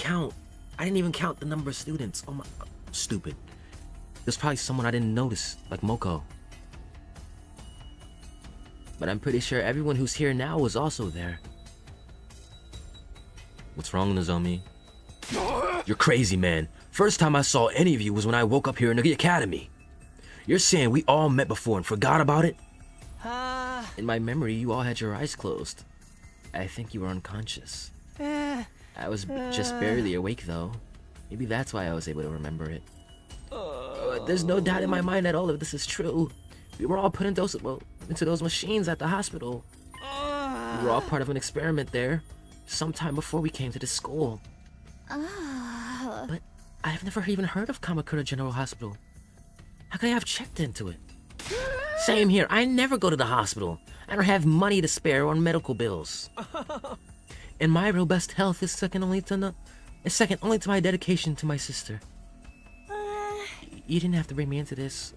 count the number of students. Oh my... Stupid. There's probably someone I didn't notice, like Moko. But I'm pretty sure everyone who's here now was also there. What's wrong, Nozomi? You're crazy, man. First time I saw any of you was when I woke up here in the academy. You're saying we all met before and forgot about it? In my memory, you all had your eyes closed. I think you were unconscious. I was just barely awake, though. Maybe that's why I was able to remember it. There's no doubt in my mind that all of this is true. We were all put into those machines at the hospital. We were all part of an experiment there, sometime before we came to this school. But I've never even heard of Kamakura General Hospital. How could I have checked into it? Same here. I never go to the hospital. I don't have money to spare on medical bills. And my real best health is second only to my dedication to my sister. You didn't have to bring me into this.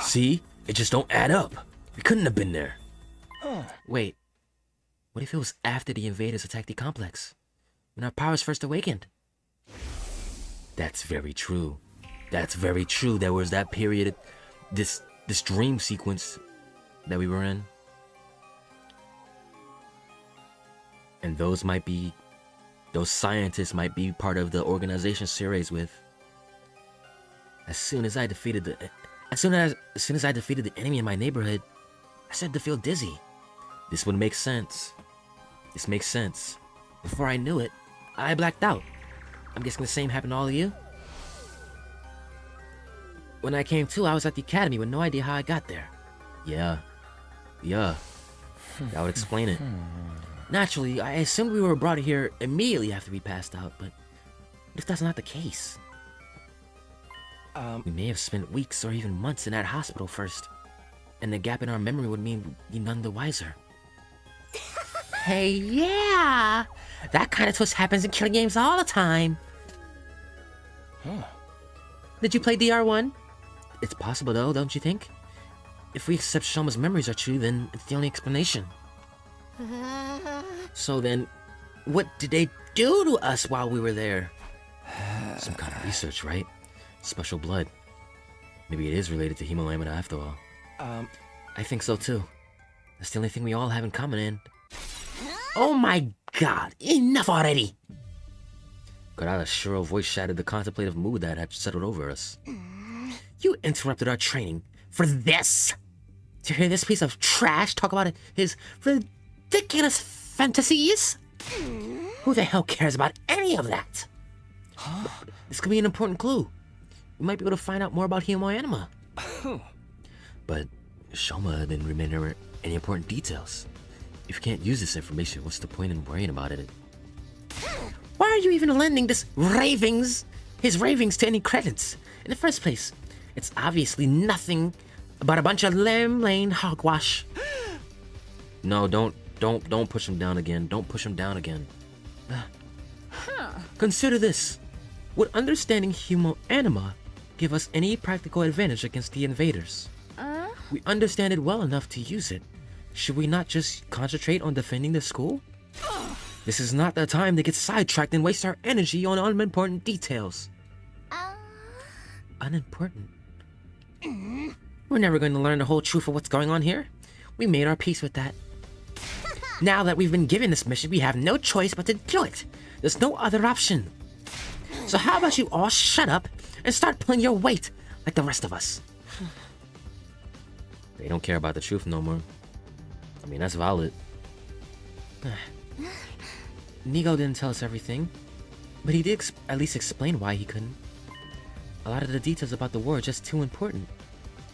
See? It just don't add up. We couldn't have been there. Wait. What if it was after the invaders attacked the complex? When our powers first awakened? That's very true. That's very true. There was that period, this dream sequence that we were in. And those scientists might be part of the organization Seirei's with. As soon as I defeated the enemy in my neighborhood, I started to feel dizzy. This would make sense. This makes sense. Before I knew it, I blacked out. I'm guessing the same happened to all of you? When I came to, I was at the academy with no idea how I got there. Yeah. That would explain it. Naturally, I assumed we were brought here immediately after we passed out, but what if that's not the case? We may have spent weeks or even months in that hospital first. And the gap in our memory would mean we'd be none the wiser. Hey, yeah! That kind of twist happens in killer games all the time. Huh. Did you play DR1? It's possible though, don't you think? If we accept Shoma's memories are true, then it's the only explanation. So then, what did they do to us while we were there? Some kind of research, right? Special blood. Maybe it is related to hemolamina after all. I think so too. That's the only thing we all have in common, and... Oh my god! Enough already! Kurata's shrill voice shattered the contemplative mood that had settled over us. You interrupted our training for this! To hear this piece of trash talk about his ridiculous fantasies? Who the hell cares about any of that? This could be an important clue. We might be able to find out more about hemoanima. But Shoma didn't remember any important details. If you can't use this information, what's the point in worrying about it? Why are you even lending his ravings to any credits in the first place? It's obviously nothing but a bunch of lame hogwash. No, don't push him down again. Don't push him down again. Consider this. Would understanding hemoanima give us any practical advantage against the invaders? We understand it well enough to use it. Should we not just concentrate on defending the school? This is not the time to get sidetracked and waste our energy on unimportant details. Unimportant? We're never going to learn the whole truth of what's going on here. We made our peace with that. Now that we've been given this mission, we have no choice but to do it. There's no other option. So how about you all shut up and start pulling your weight like the rest of us? They don't care about the truth no more. I mean, that's valid. Nigo didn't tell us everything, but he did at least explain why he couldn't. A lot of the details about the war are just too important.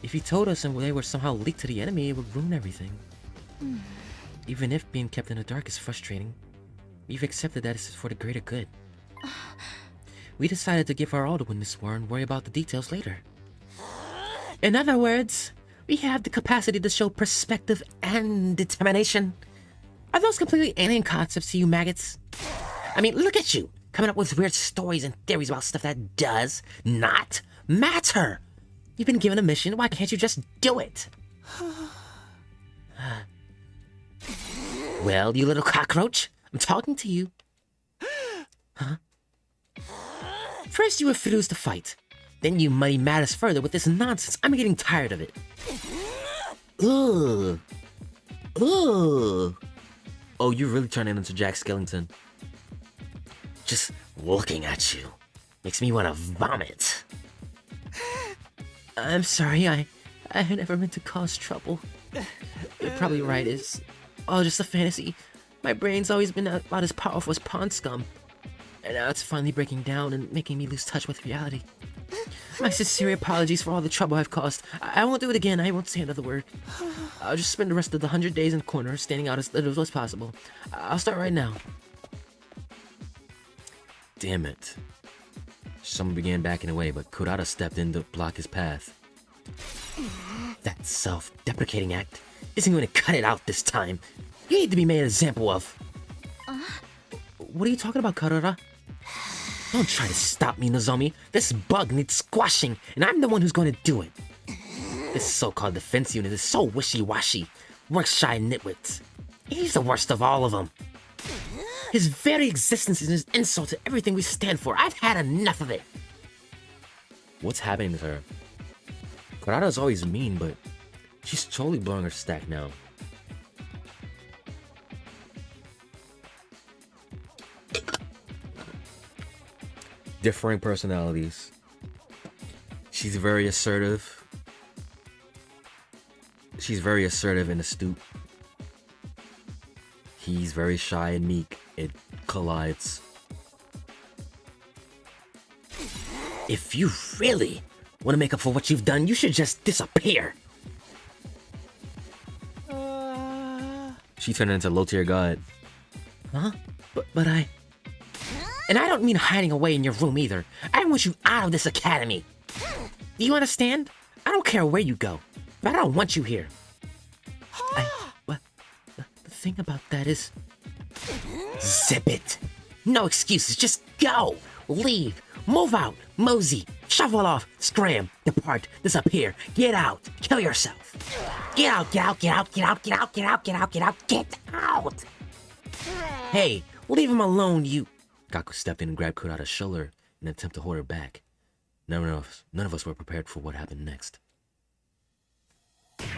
If he told us and they were somehow leaked to the enemy, it would ruin everything. Even if being kept in the dark is frustrating, we've accepted that it's for the greater good. We decided to give our all to win this war and worry about the details later. In other words, we have the capacity to show perspective and determination. Are those completely alien concepts to you maggots? I mean, look at you, coming up with weird stories and theories about stuff that does not matter. You've been given a mission, why can't you just do it? Well, you little cockroach, I'm talking to you. Huh? First you refuse to fight. Then you muddy matters further with this nonsense. I'm getting tired of it. Ugh. Ugh. Oh, you're really turning into Jack Skellington. Just looking at you makes me want to vomit. I'm sorry, I never meant to cause trouble. You're probably right, it's all just a fantasy. My brain's always been about as powerful as pond scum. And now it's finally breaking down and making me lose touch with reality. My sincere apologies for all the trouble I've caused. I won't do it again, I won't say another word. I'll just spend the rest of the 100 days in the corner, standing out as little as possible. I'll start right now. Damn it. Someone began backing away, but Kurata stepped in to block his path. That self-deprecating act isn't going to cut it out this time. You need to be made an example of. What are you talking about, Kurata? Don't try to stop me, Nozomi. This bug needs squashing, and I'm the one who's going to do it. This so-called defense unit is so wishy-washy. Work-shy nitwits. He's the worst of all of them. His very existence is an insult to everything we stand for. I've had enough of it. What's happening with her? Kurata's always mean, but she's totally blowing her stack now. Differing personalities. She's very assertive. She's very assertive and astute. He's very shy and meek. It collides. If you really want to make up for what you've done, you should just disappear. She turned into low-tier god. Huh? But I... And I don't mean hiding away in your room either. I want you out of this academy. Do you understand? I don't care where you go. but I don't want you here. Well, the thing about that is... Zip it. No excuses, just go. Leave. Move out. Mosey. Shuffle off. Scram. Depart. Disappear. Get out. Kill yourself. Get out, get out, get out, get out, get out, get out, get out, get out, get out. Hey, leave him alone, you... Gaku stepped in and grabbed Kurata's shoulder in an attempt to hold her back. None of us were prepared for what happened next. Get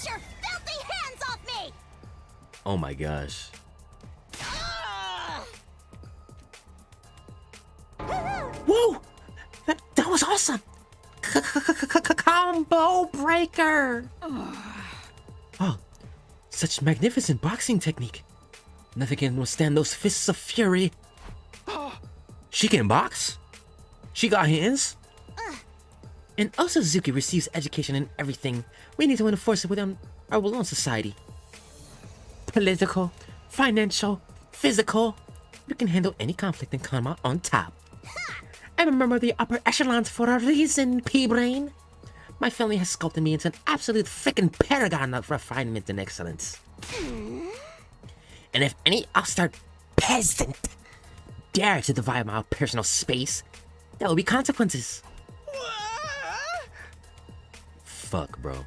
your filthy hands off me! Oh my gosh. Whoa! That was awesome! Combo breaker! Oh, such magnificent boxing technique. Nothing can withstand those fists of fury. She can box? She got hands? And Osazuki receives education in everything. We need to enforce it within our own society. Political, financial, physical. We can handle any conflict and come out on top. I'm a member of the upper echelons for a reason, P-Brain. My family has sculpted me into an absolute freaking paragon of refinement and excellence. And if any upstart peasant dare to divide my personal space, there will be consequences. Fuck, bro.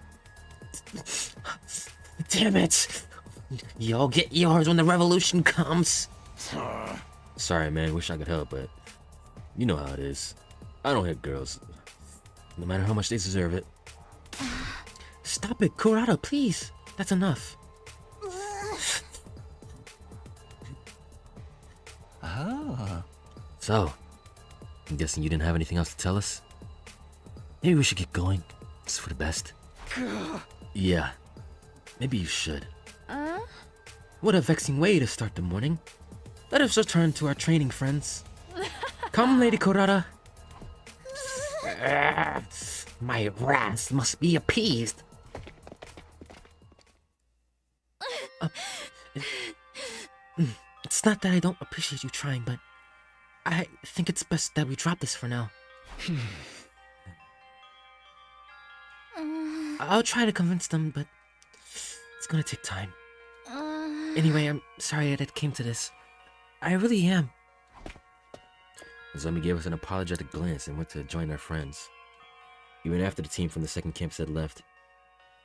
Damn it. Y'all get yours when the revolution comes. Sorry, man. Wish I could help, but you know how it is. I don't hit girls, no matter how much they deserve it. Stop it, Kurata, please. That's enough. Oh. So, I'm guessing you didn't have anything else to tell us? Maybe we should get going. It's for the best. Yeah, maybe you should. What a vexing way to start the morning. Let us return to our training, friends. Come, Lady Kurata. My wrath must be appeased. It's not that I don't appreciate you trying, but I think it's best that we drop this for now. I'll try to convince them, but it's gonna take time. Anyway, I'm sorry that it came to this. I really am. Zami gave us an apologetic glance and went to join our friends. Even after the team from the second camp had left,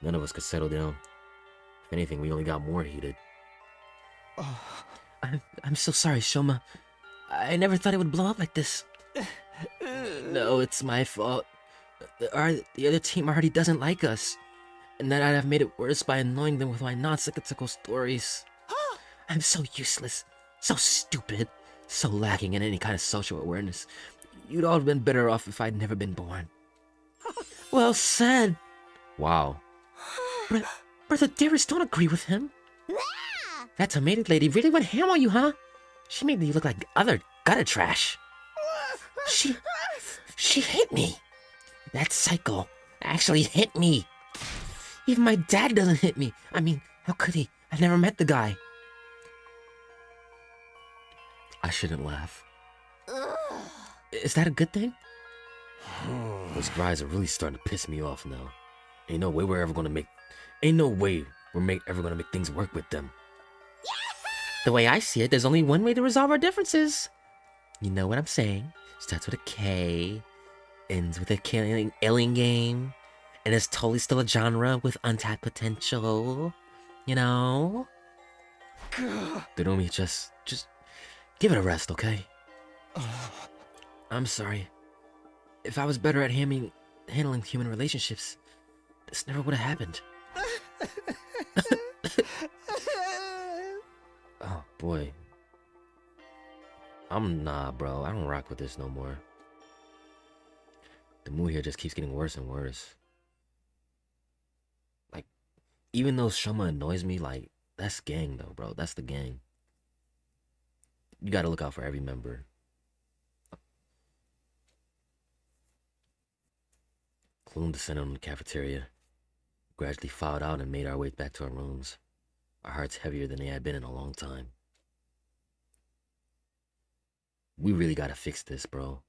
none of us could settle down. If anything, we only got more heated. I'm so sorry, Shoma. I never thought it would blow up like this. No, it's my fault. The other team already doesn't like us. And then I'd have made it worse by annoying them with my nonsensical stories. I'm so useless, so stupid, so lacking in any kind of social awareness. You'd all have been better off if I'd never been born. Well said. Wow. Brother Dearest, don't agree with him. That tomato lady really went ham on you, huh? She made you look like other gutter trash. She hit me. That psycho actually hit me. Even my dad doesn't hit me. I mean, how could he? I never met the guy. I shouldn't laugh. Is that a good thing? Those guys are really starting to piss me off now. Ain't no way we're ever gonna make things work with them. The way I see it, there's only one way to resolve our differences. You know what I'm saying? Starts with a K, ends with a killing alien game, and is totally still a genre with untapped potential. You know? Dorumi, just give it a rest, okay? I'm sorry. If I was better at handling human relationships, this never would have happened. Oh, boy. Nah, bro. I don't rock with this no more. The mood here just keeps getting worse and worse. Like, even though Shoma annoys me, like, that's gang, though, bro. That's the gang. You gotta look out for every member. Gloom descended on the cafeteria. Gradually filed out and made our way back to our rooms. Our hearts heavier than they had been in a long time. We really gotta fix this, bro.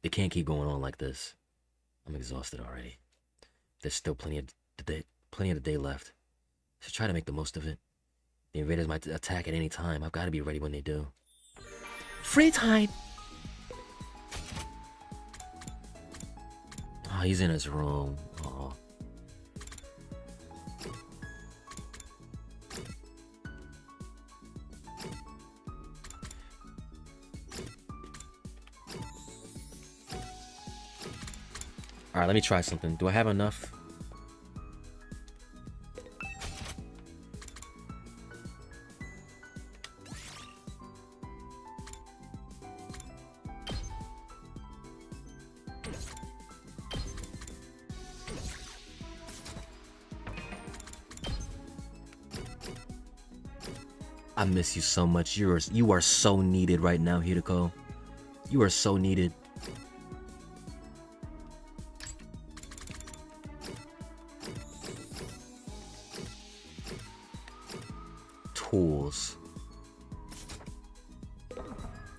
It can't keep going on like this. I'm exhausted already. There's still plenty of the day left. Should try to make the most of it. The invaders might attack at any time. I've got to be ready when they do. Free time! Oh, he's in his room. Oh. Alright, let me try something. Do I have enough? I miss you so much. You are so needed right now, Hideko. You are so needed. Tools.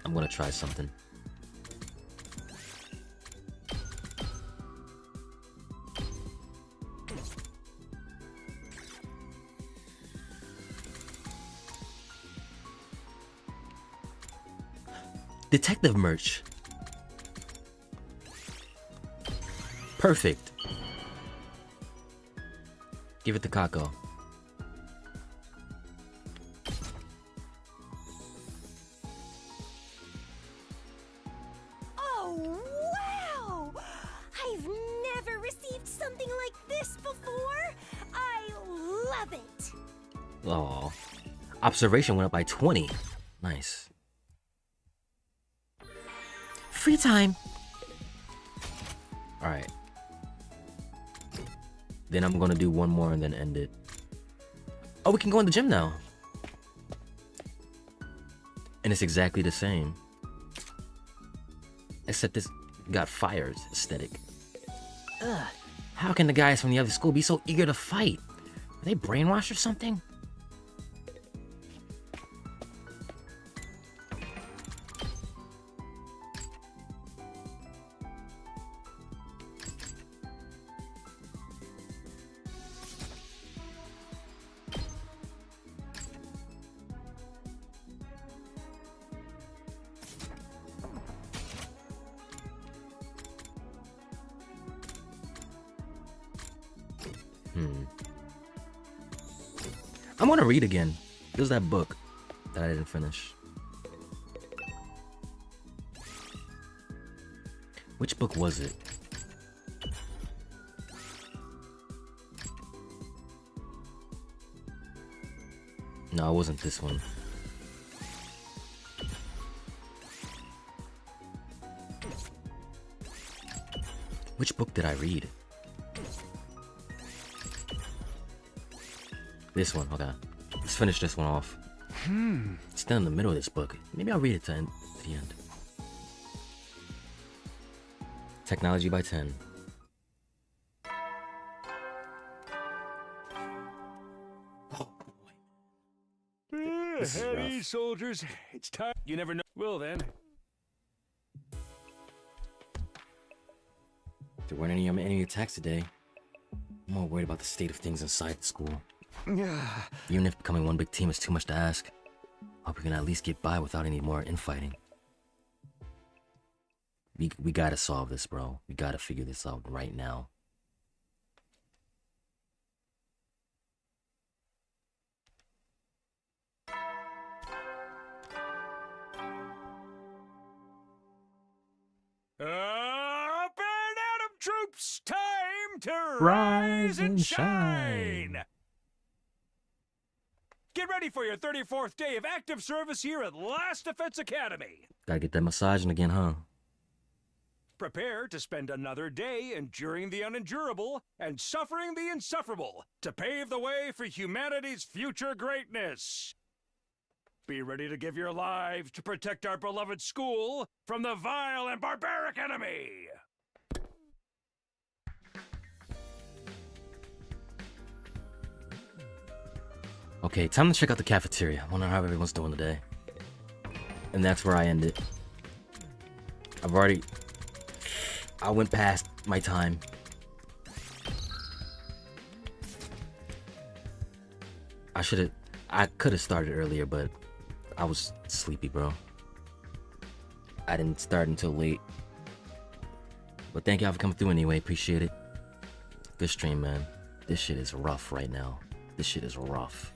I'm gonna try something. Detective merch. Perfect. Give it to Kako. Oh, wow! I've never received something like this before. I love it. Oh. Observation went up by 20. Nice. Free time. All right. Then I'm gonna do one more and then end it. Oh, we can go in the gym now. And it's exactly the same. Except this got fired aesthetic. Ugh. How can the guys from the other school be so eager to fight? Are they brainwashed or something? I want to read again. There's that book that I didn't finish. Which book was it? No, it wasn't this one. Which book did I read? This one, okay. Let's finish this one off. It's still in the middle of this book. Maybe I'll read it to the end. Technology by 10. Oh boy. This is Heady, rough. soldiers. It's time. You never know. Well then. There weren't any enemy attacks today. I'm more worried about the state of things inside the school. Even if becoming one big team is too much to ask, hope we can at least get by without any more infighting. We gotta solve this, bro. We gotta figure this out right now. Up and Atom troops, time to rise and shine. Get ready for your 34th day of active service here at Last Defense Academy. Gotta get that massaging again, huh? Prepare to spend another day enduring the unendurable and suffering the insufferable to pave the way for humanity's future greatness. Be ready to give your lives to protect our beloved school from the vile and barbaric enemy. Okay, time to check out the cafeteria. I wonder how everyone's doing today. And that's where I end it. I went past my time. I could have started earlier, but I was sleepy, bro. I didn't start until late. But thank y'all for coming through anyway. Appreciate it. Good stream, man. This shit is rough right now. This shit is rough.